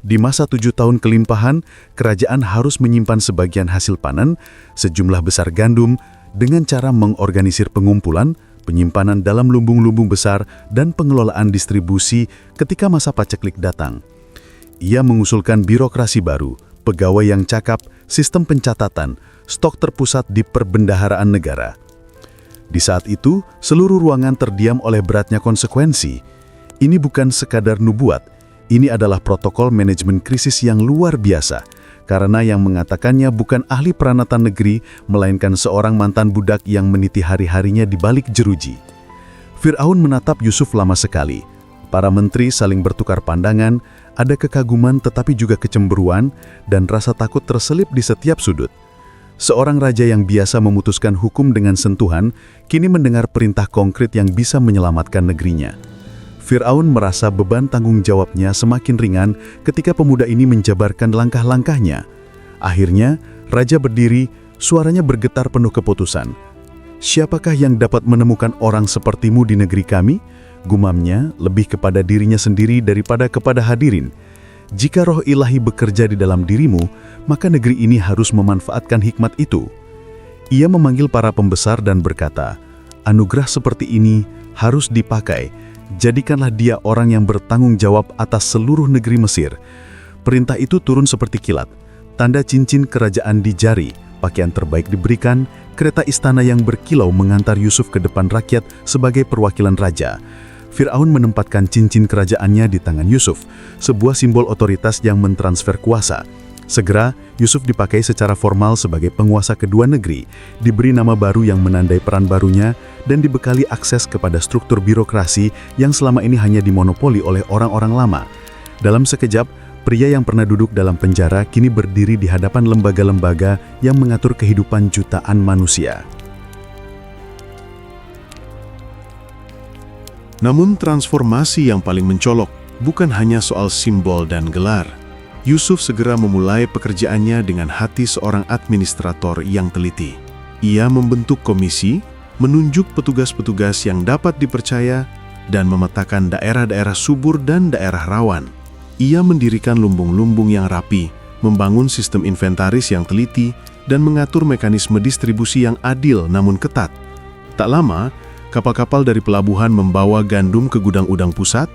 Di masa 7 tahun kelimpahan, kerajaan harus menyimpan sebagian hasil panen, sejumlah besar gandum, dengan cara mengorganisir pengumpulan, penyimpanan dalam lumbung-lumbung besar, dan pengelolaan distribusi ketika masa paceklik datang. Ia mengusulkan birokrasi baru, pegawai yang cakap, sistem pencatatan, stok terpusat di perbendaharaan negara. Di saat itu, seluruh ruangan terdiam oleh beratnya konsekuensi. Ini bukan sekadar nubuat, ini adalah protokol manajemen krisis yang luar biasa, karena yang mengatakannya bukan ahli peranatan negeri, melainkan seorang mantan budak yang meniti hari-harinya di balik jeruji. Fir'aun menatap Yusuf lama sekali. Para menteri saling bertukar pandangan, ada kekaguman tetapi juga kecemburuan, dan rasa takut terselip di setiap sudut. Seorang raja yang biasa memutuskan hukum dengan sentuhan, kini mendengar perintah konkret yang bisa menyelamatkan negerinya. Fir'aun merasa beban tanggung jawabnya semakin ringan ketika pemuda ini menjabarkan langkah-langkahnya. Akhirnya, raja berdiri, suaranya bergetar penuh keputusan. "Siapakah yang dapat menemukan orang sepertimu di negeri kami?" Gumamnya lebih kepada dirinya sendiri daripada kepada hadirin. Jika roh ilahi bekerja di dalam dirimu, maka negeri ini harus memanfaatkan hikmat itu. Ia memanggil para pembesar dan berkata, anugerah seperti ini harus dipakai. Jadikanlah dia orang yang bertanggung jawab atas seluruh negeri Mesir. Perintah itu turun seperti kilat. Tanda cincin kerajaan di jari, pakaian terbaik diberikan, kereta istana yang berkilau mengantar Yusuf ke depan rakyat sebagai perwakilan raja. Firaun menempatkan cincin kerajaannya di tangan Yusuf, sebuah simbol otoritas yang mentransfer kuasa. Segera, Yusuf dipakai secara formal sebagai penguasa kedua negeri, diberi nama baru yang menandai peran barunya, dan dibekali akses kepada struktur birokrasi yang selama ini hanya dimonopoli oleh orang-orang lama. Dalam sekejap, pria yang pernah duduk dalam penjara kini berdiri di hadapan lembaga-lembaga yang mengatur kehidupan jutaan manusia. Namun transformasi yang paling mencolok bukan hanya soal simbol dan gelar. Yusuf segera memulai pekerjaannya dengan hati seorang administrator yang teliti. Ia membentuk komisi, menunjuk petugas-petugas yang dapat dipercaya, dan memetakan daerah-daerah subur dan daerah rawan. Ia mendirikan lumbung-lumbung yang rapi, membangun sistem inventaris yang teliti, dan mengatur mekanisme distribusi yang adil namun ketat. Tak lama, kapal-kapal dari pelabuhan membawa gandum ke gudang udang pusat,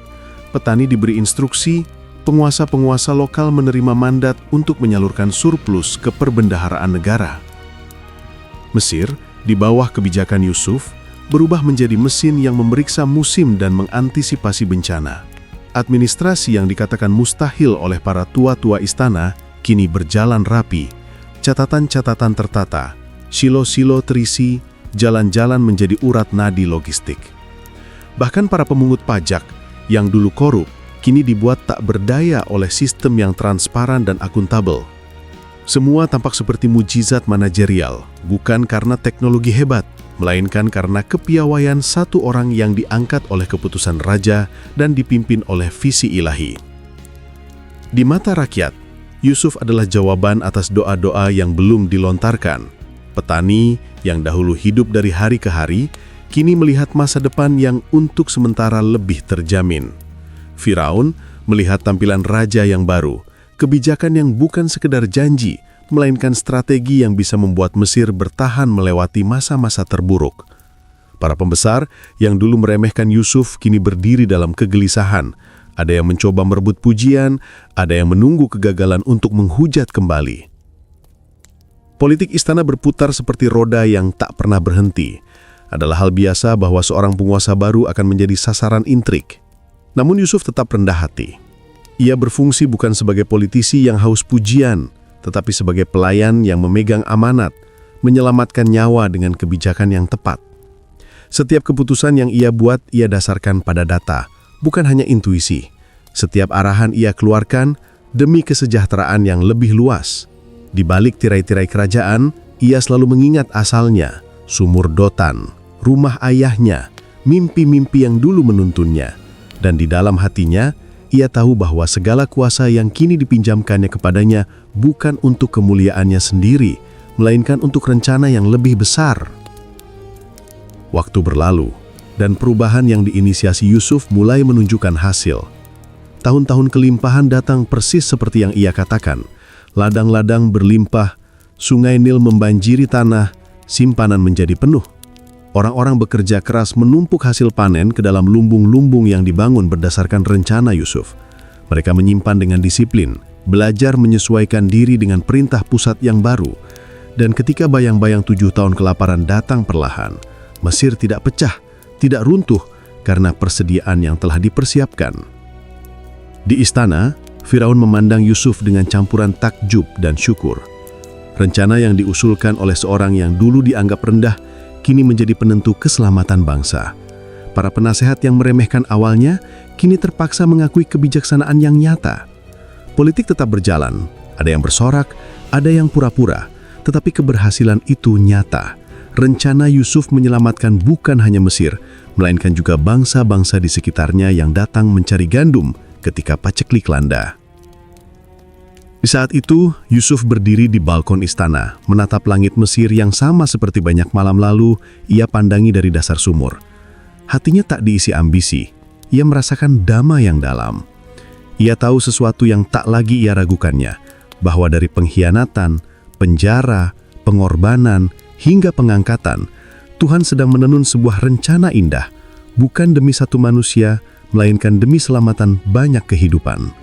petani diberi instruksi, penguasa-penguasa lokal menerima mandat untuk menyalurkan surplus ke perbendaharaan negara. Mesir, di bawah kebijakan Yusuf, berubah menjadi mesin yang memeriksa musim dan mengantisipasi bencana. Administrasi yang dikatakan mustahil oleh para tua-tua istana kini berjalan rapi. Catatan-catatan tertata, silo-silo terisi, jalan-jalan menjadi urat nadi logistik. Bahkan para pemungut pajak yang dulu korup, kini dibuat tak berdaya oleh sistem yang transparan dan akuntabel. Semua tampak seperti mujizat manajerial, bukan karena teknologi hebat, melainkan karena kepiawaian satu orang yang diangkat oleh keputusan raja dan dipimpin oleh visi ilahi. Di mata rakyat, Yusuf adalah jawaban atas doa-doa yang belum dilontarkan. Petani yang dahulu hidup dari hari ke hari, kini melihat masa depan yang untuk sementara lebih terjamin. Firaun melihat tampilan raja yang baru, kebijakan yang bukan sekedar janji, melainkan strategi yang bisa membuat Mesir bertahan melewati masa-masa terburuk. Para pembesar yang dulu meremehkan Yusuf kini berdiri dalam kegelisahan. Ada yang mencoba merebut pujian, ada yang menunggu kegagalan untuk menghujat kembali. Politik istana berputar seperti roda yang tak pernah berhenti. Adalah hal biasa bahwa seorang penguasa baru akan menjadi sasaran intrik. Namun Yusuf tetap rendah hati. Ia berfungsi bukan sebagai politisi yang haus pujian, tetapi sebagai pelayan yang memegang amanat, menyelamatkan nyawa dengan kebijakan yang tepat. Setiap keputusan yang ia buat, ia dasarkan pada data, bukan hanya intuisi. Setiap arahan ia keluarkan demi kesejahteraan yang lebih luas. Di balik tirai-tirai kerajaan, ia selalu mengingat asalnya, sumur Dotan, rumah ayahnya, mimpi-mimpi yang dulu menuntunnya. Dan di dalam hatinya, ia tahu bahwa segala kuasa yang kini dipinjamkannya kepadanya bukan untuk kemuliaannya sendiri, melainkan untuk rencana yang lebih besar. Waktu berlalu, dan perubahan yang diinisiasi Yusuf mulai menunjukkan hasil. Tahun-tahun kelimpahan datang persis seperti yang ia katakan. Ladang-ladang berlimpah, sungai Nil membanjiri tanah, simpanan menjadi penuh. Orang-orang bekerja keras menumpuk hasil panen ke dalam lumbung-lumbung yang dibangun berdasarkan rencana Yusuf. Mereka menyimpan dengan disiplin, belajar menyesuaikan diri dengan perintah pusat yang baru. Dan ketika bayang-bayang 7 tahun kelaparan datang perlahan, Mesir tidak pecah, tidak runtuh karena persediaan yang telah dipersiapkan. Di istana, Firaun memandang Yusuf dengan campuran takjub dan syukur. Rencana yang diusulkan oleh seorang yang dulu dianggap rendah, kini menjadi penentu keselamatan bangsa. Para penasehat yang meremehkan awalnya, kini terpaksa mengakui kebijaksanaan yang nyata. Politik tetap berjalan, ada yang bersorak, ada yang pura-pura, tetapi keberhasilan itu nyata. Rencana Yusuf menyelamatkan bukan hanya Mesir, melainkan juga bangsa-bangsa di sekitarnya yang datang mencari gandum ketika paceklik landa. Di saat itu, Yusuf berdiri di balkon istana, menatap langit Mesir yang sama seperti banyak malam lalu ia pandangi dari dasar sumur. Hatinya tak diisi ambisi, ia merasakan damai yang dalam. Ia tahu sesuatu yang tak lagi ia ragukannya, bahwa dari pengkhianatan, penjara, pengorbanan, hingga pengangkatan, Tuhan sedang menenun sebuah rencana indah, bukan demi satu manusia, melainkan demi selamatan banyak kehidupan.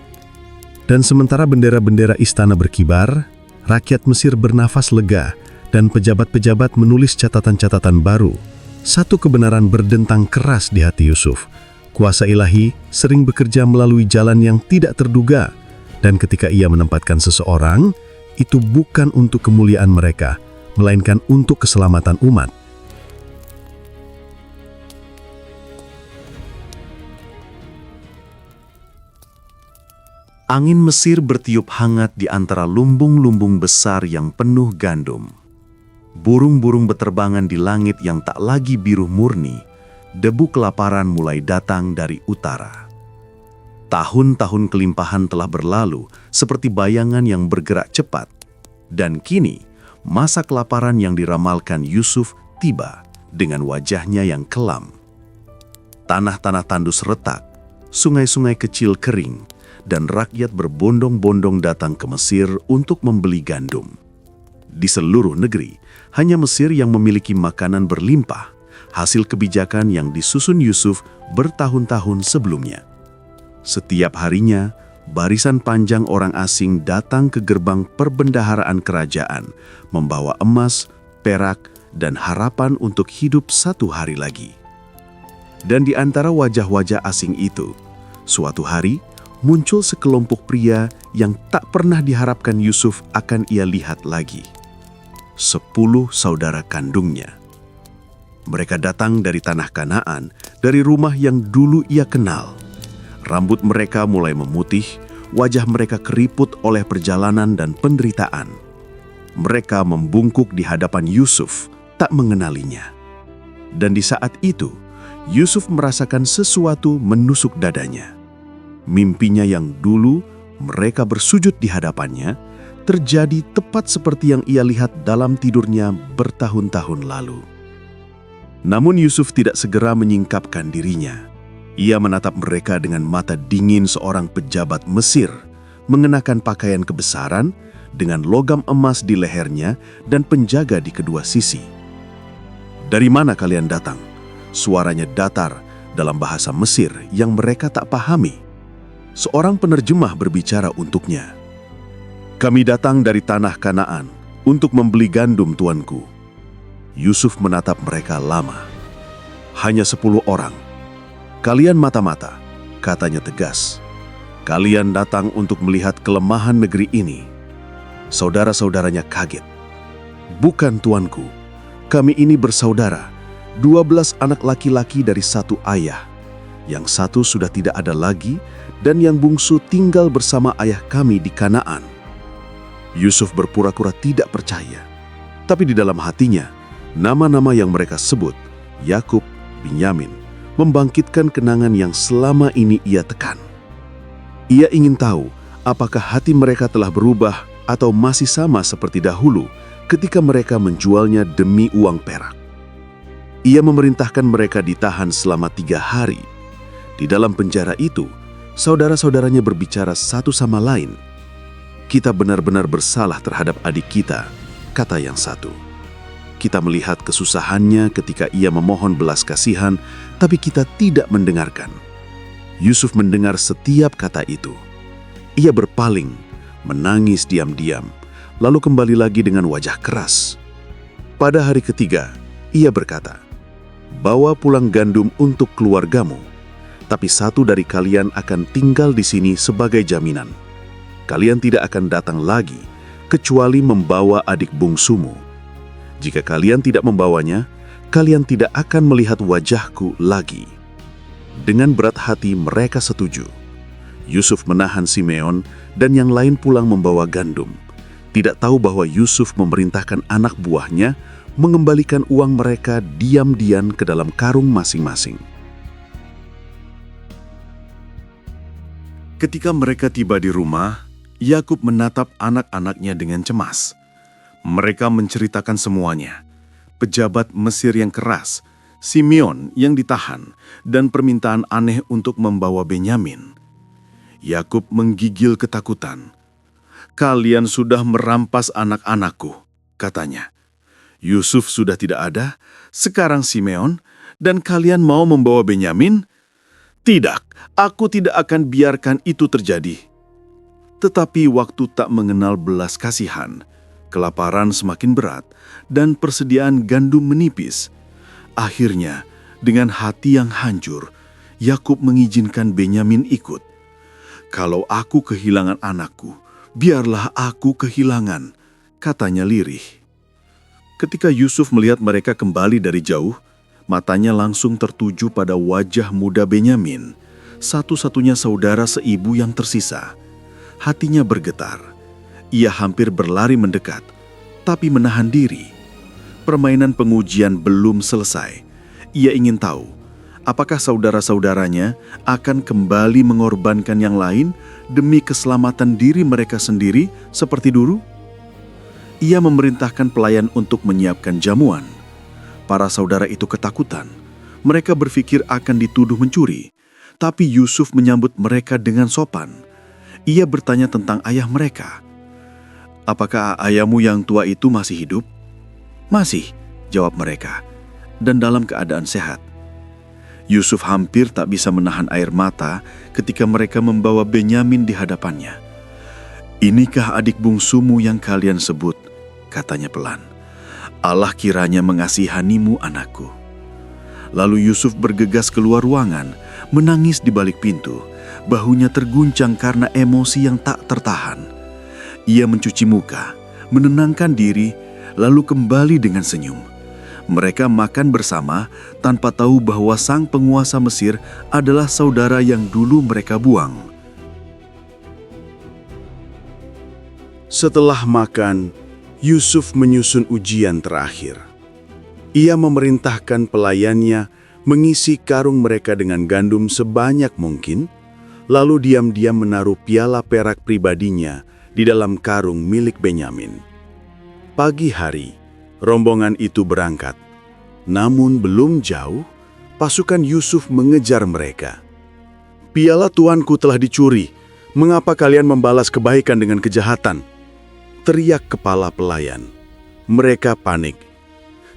Dan sementara bendera-bendera istana berkibar, rakyat Mesir bernafas lega, dan pejabat-pejabat menulis catatan-catatan baru. Satu kebenaran berdentang keras di hati Yusuf. Kuasa ilahi sering bekerja melalui jalan yang tidak terduga, dan ketika ia menempatkan seseorang, itu bukan untuk kemuliaan mereka, melainkan untuk keselamatan umat. Angin Mesir bertiup hangat di antara lumbung-lumbung besar yang penuh gandum. Burung-burung beterbangan di langit yang tak lagi biru murni. Debu kelaparan mulai datang dari utara. Tahun-tahun kelimpahan telah berlalu seperti bayangan yang bergerak cepat. Dan kini, masa kelaparan yang diramalkan Yusuf tiba dengan wajahnya yang kelam. Tanah-tanah tandus retak, sungai-sungai kecil kering, dan rakyat berbondong-bondong datang ke Mesir untuk membeli gandum. Di seluruh negeri, hanya Mesir yang memiliki makanan berlimpah, hasil kebijakan yang disusun Yusuf bertahun-tahun sebelumnya. Setiap harinya, barisan panjang orang asing datang ke gerbang perbendaharaan kerajaan, membawa emas, perak, dan harapan untuk hidup satu hari lagi. Dan di antara wajah-wajah asing itu, suatu hari, muncul sekelompok pria yang tak pernah diharapkan Yusuf akan ia lihat lagi. 10 saudara kandungnya. Mereka datang dari tanah Kanaan, dari rumah yang dulu ia kenal. Rambut mereka mulai memutih, wajah mereka keriput oleh perjalanan dan penderitaan. Mereka membungkuk di hadapan Yusuf, tak mengenalinya. Dan di saat itu, Yusuf merasakan sesuatu menusuk dadanya. Mimpinya yang dulu mereka bersujud di hadapannya, terjadi tepat seperti yang ia lihat dalam tidurnya bertahun-tahun lalu. Namun Yusuf tidak segera menyingkapkan dirinya. Ia menatap mereka dengan mata dingin seorang pejabat Mesir, mengenakan pakaian kebesaran, dengan logam emas di lehernya dan penjaga di kedua sisi. "Dari mana kalian datang?" Suaranya datar dalam bahasa Mesir yang mereka tak pahami. Seorang penerjemah berbicara untuknya. "Kami datang dari tanah Kanaan untuk membeli gandum, tuanku." Yusuf menatap mereka lama. "Hanya 10 orang. Kalian mata-mata," katanya tegas. "Kalian datang untuk melihat kelemahan negeri ini." Saudara-saudaranya kaget. "Bukan, tuanku. Kami ini bersaudara, 12 anak laki-laki dari satu ayah. Yang satu sudah tidak ada lagi, dan yang bungsu tinggal bersama ayah kami di Kanaan." Yusuf berpura-pura tidak percaya. Tapi di dalam hatinya, nama-nama yang mereka sebut, Yakub, Binyamin, membangkitkan kenangan yang selama ini ia tekan. Ia ingin tahu apakah hati mereka telah berubah atau masih sama seperti dahulu ketika mereka menjualnya demi uang perak. Ia memerintahkan mereka ditahan selama 3 hari. Di dalam penjara itu, saudara-saudaranya berbicara satu sama lain. "Kita benar-benar bersalah terhadap adik kita," kata yang satu. "Kita melihat kesusahannya ketika ia memohon belas kasihan, tapi kita tidak mendengarkan." Yusuf mendengar setiap kata itu. Ia berpaling, menangis diam-diam, lalu kembali lagi dengan wajah keras. Pada hari ketiga, ia berkata, "Bawa pulang gandum untuk keluargamu. Tapi satu dari kalian akan tinggal di sini sebagai jaminan. Kalian tidak akan datang lagi, kecuali membawa adik bungsumu. Jika kalian tidak membawanya, kalian tidak akan melihat wajahku lagi." Dengan berat hati mereka setuju. Yusuf menahan Simeon dan yang lain pulang membawa gandum. Tidak tahu bahwa Yusuf memerintahkan anak buahnya mengembalikan uang mereka diam-diam ke dalam karung masing-masing. Ketika mereka tiba di rumah, Yakub menatap anak-anaknya dengan cemas. Mereka menceritakan semuanya. Pejabat Mesir yang keras, Simeon yang ditahan, dan permintaan aneh untuk membawa Benyamin. Yakub menggigil ketakutan. "Kalian sudah merampas anak-anakku," katanya. "Yusuf sudah tidak ada, sekarang Simeon, dan kalian mau membawa Benyamin? Tidak, aku tidak akan biarkan itu terjadi." Tetapi waktu tak mengenal belas kasihan, kelaparan semakin berat, dan persediaan gandum menipis. Akhirnya, dengan hati yang hancur, Yakub mengizinkan Benyamin ikut. "Kalau aku kehilangan anakku, biarlah aku kehilangan," katanya lirih. Ketika Yusuf melihat mereka kembali dari jauh, matanya langsung tertuju pada wajah muda Benyamin, satu-satunya saudara seibu yang tersisa. Hatinya bergetar. Ia hampir berlari mendekat, tapi menahan diri. Permainan pengujian belum selesai. Ia ingin tahu, apakah saudara-saudaranya akan kembali mengorbankan yang lain demi keselamatan diri mereka sendiri seperti dulu? Ia memerintahkan pelayan untuk menyiapkan jamuan. Para saudara itu ketakutan. Mereka berpikir akan dituduh mencuri, tapi Yusuf menyambut mereka dengan sopan. Ia bertanya tentang ayah mereka. "Apakah ayahmu yang tua itu masih hidup?" "Masih," jawab mereka, "dan dalam keadaan sehat." Yusuf hampir tak bisa menahan air mata ketika mereka membawa Benyamin di hadapannya. "Inikah adik bungsumu yang kalian sebut?" katanya pelan. "Allah kiranya mengasihanimu, anakku." Lalu Yusuf bergegas keluar ruangan, menangis di balik pintu. Bahunya terguncang karena emosi yang tak tertahan. Ia mencuci muka, menenangkan diri, lalu kembali dengan senyum. Mereka makan bersama tanpa tahu bahwa sang penguasa Mesir adalah saudara yang dulu mereka buang. Setelah makan, Yusuf menyusun ujian terakhir. Ia memerintahkan pelayannya mengisi karung mereka dengan gandum sebanyak mungkin, lalu diam-diam menaruh piala perak pribadinya di dalam karung milik Benyamin. Pagi hari, rombongan itu berangkat. Namun belum jauh, pasukan Yusuf mengejar mereka. "Piala tuanku telah dicuri. Mengapa kalian membalas kebaikan dengan kejahatan?" teriak kepala pelayan. Mereka panik.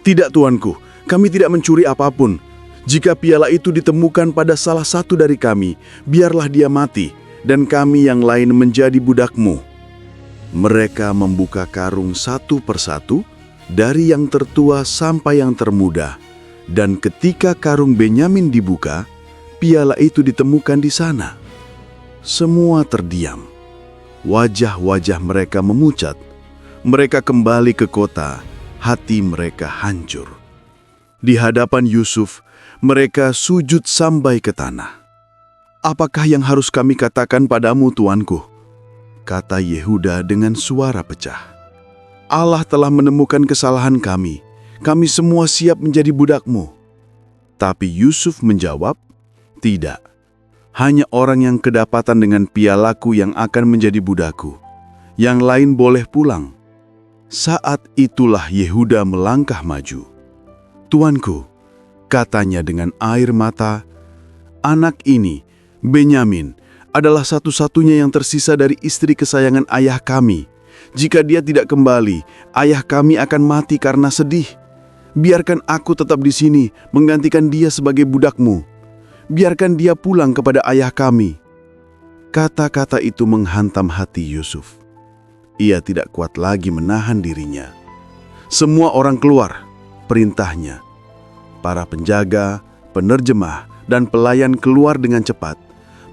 "Tidak tuanku, kami tidak mencuri apapun. Jika piala itu ditemukan pada salah satu dari kami, biarlah dia mati, dan kami yang lain menjadi budakmu." Mereka membuka karung satu persatu, dari yang tertua sampai yang termuda, dan ketika karung Benyamin dibuka, piala itu ditemukan di sana. Semua terdiam. Wajah-wajah mereka memucat. Mereka kembali ke kota, hati mereka hancur. Di hadapan Yusuf, mereka sujud sampai ke tanah. "Apakah yang harus kami katakan padamu, tuanku?" kata Yehuda dengan suara pecah. "Allah telah menemukan kesalahan kami. Kami semua siap menjadi budakmu." Tapi Yusuf menjawab, "Tidak. Hanya orang yang kedapatan dengan pialaku yang akan menjadi budakku. Yang lain boleh pulang." Saat itulah Yehuda melangkah maju. "Tuanku," katanya dengan air mata, "anak ini, Benyamin, adalah satu-satunya yang tersisa dari istri kesayangan ayah kami. Jika dia tidak kembali, ayah kami akan mati karena sedih. Biarkan aku tetap di sini, menggantikan dia sebagai budakmu. Biarkan dia pulang kepada ayah kami." Kata-kata itu menghantam hati Yusuf. Ia tidak kuat lagi menahan dirinya. "Semua orang keluar," perintahnya. Para penjaga, penerjemah, dan pelayan keluar dengan cepat,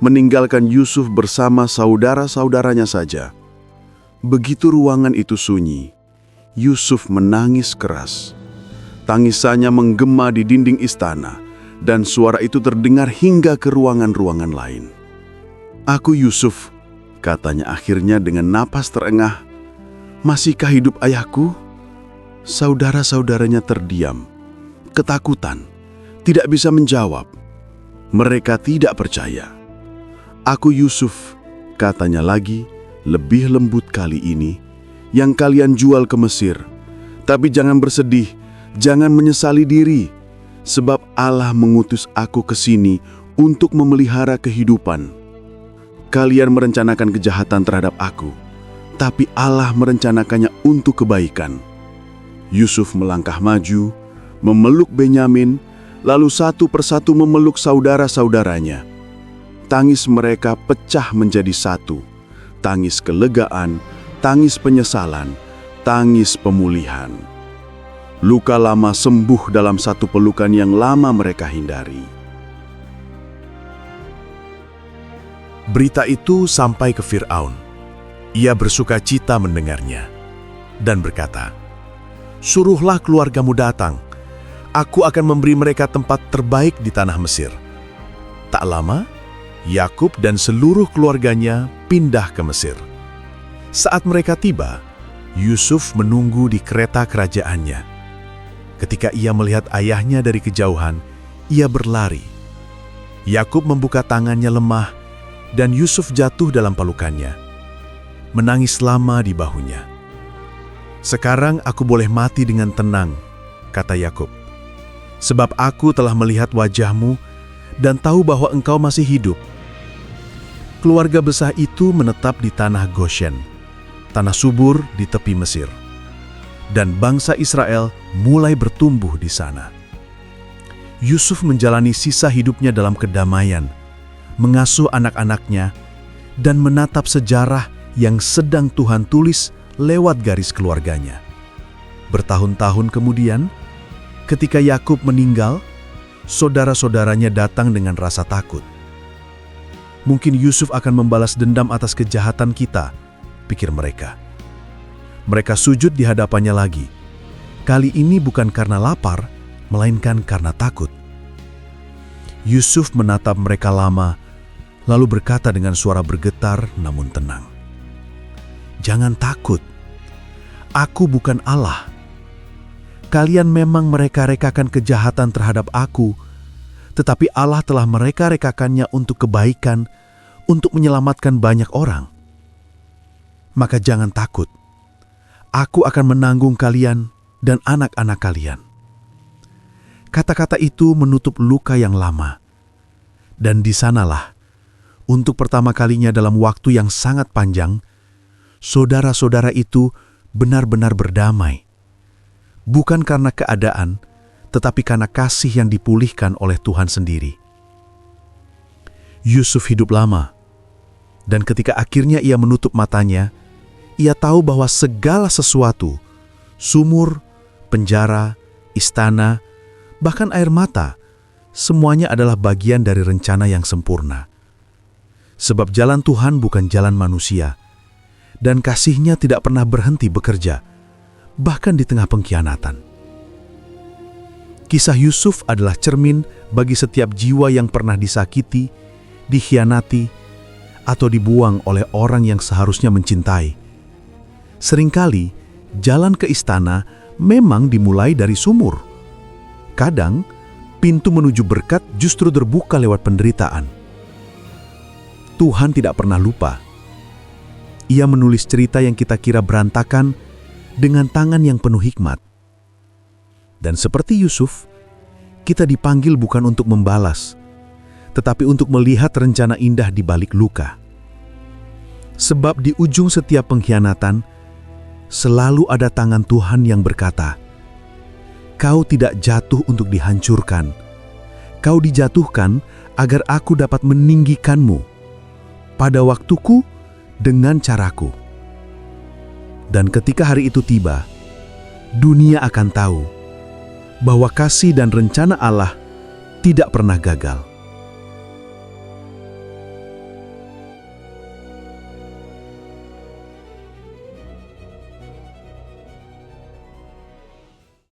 meninggalkan Yusuf bersama saudara-saudaranya saja. Begitu ruangan itu sunyi, Yusuf menangis keras. Tangisannya menggema di dinding istana, dan suara itu terdengar hingga ke ruangan-ruangan lain. "Aku Yusuf," katanya akhirnya dengan napas terengah. "Masihkah hidup ayahku?" Saudara-saudaranya terdiam, ketakutan, tidak bisa menjawab. Mereka tidak percaya. "Aku Yusuf," katanya lagi, lebih lembut kali ini, "yang kalian jual ke Mesir. Tapi jangan bersedih, jangan menyesali diri, sebab Allah mengutus aku ke sini untuk memelihara kehidupan." Kalian merencanakan kejahatan terhadap aku, tapi Allah merencanakannya untuk kebaikan. Yusuf melangkah maju, memeluk Benyamin, lalu satu persatu memeluk saudara-saudaranya. Tangis mereka pecah menjadi satu, tangis kelegaan, tangis penyesalan, tangis pemulihan. Luka lama sembuh dalam satu pelukan yang lama mereka hindari. Berita itu sampai ke Fir'aun. Ia bersuka cita mendengarnya dan berkata, "Suruhlah keluargamu datang. Aku akan memberi mereka tempat terbaik di tanah Mesir." Tak lama, Yakub dan seluruh keluarganya pindah ke Mesir. Saat mereka tiba, Yusuf menunggu di kereta kerajaannya. Ketika ia melihat ayahnya dari kejauhan, ia berlari. Yakub membuka tangannya lemah, dan Yusuf jatuh dalam pelukannya, menangis lama di bahunya. "Sekarang aku boleh mati dengan tenang," kata Yakub, "sebab aku telah melihat wajahmu dan tahu bahwa engkau masih hidup." Keluarga besar itu menetap di tanah Goshen, tanah subur di tepi Mesir, dan bangsa Israel mulai bertumbuh di sana. Yusuf menjalani sisa hidupnya dalam kedamaian, mengasuh anak-anaknya, dan menatap sejarah yang sedang Tuhan tulis lewat garis keluarganya. Bertahun-tahun kemudian, ketika Yakub meninggal, saudara-saudaranya datang dengan rasa takut. "Mungkin Yusuf akan membalas dendam atas kejahatan kita," pikir mereka. Mereka sujud di hadapannya lagi. Kali ini bukan karena lapar, melainkan karena takut. Yusuf menatap mereka lama, lalu berkata dengan suara bergetar namun tenang, "Jangan takut. Aku bukan Allah. Kalian memang mereka-rekakan kejahatan terhadap aku, tetapi Allah telah mereka-rekakannya untuk kebaikan, untuk menyelamatkan banyak orang. Maka jangan takut. Aku akan menanggung kalian dan anak-anak kalian." Kata-kata itu menutup luka yang lama. Dan di sanalah, untuk pertama kalinya dalam waktu yang sangat panjang, saudara-saudara itu benar-benar berdamai. Bukan karena keadaan, tetapi karena kasih yang dipulihkan oleh Tuhan sendiri. Yusuf hidup lama, dan ketika akhirnya ia menutup matanya, ia tahu bahwa segala sesuatu, sumur, penjara, istana, bahkan air mata, semuanya adalah bagian dari rencana yang sempurna. Sebab jalan Tuhan bukan jalan manusia, dan kasih-Nya tidak pernah berhenti bekerja, bahkan di tengah pengkhianatan. Kisah Yusuf adalah cermin bagi setiap jiwa yang pernah disakiti, dikhianati, atau dibuang oleh orang yang seharusnya mencintai. Seringkali, jalan ke istana memang dimulai dari sumur. Kadang, pintu menuju berkat justru terbuka lewat penderitaan. Tuhan tidak pernah lupa. Ia menulis cerita yang kita kira berantakan dengan tangan yang penuh hikmat. Dan seperti Yusuf, kita dipanggil bukan untuk membalas, tetapi untuk melihat rencana indah di balik luka. Sebab di ujung setiap pengkhianatan, selalu ada tangan Tuhan yang berkata, "Kau tidak jatuh untuk dihancurkan. Kau dijatuhkan agar aku dapat meninggikanmu pada waktuku dengan caraku." Dan ketika hari itu tiba, dunia akan tahu bahwa kasih dan rencana Allah tidak pernah gagal.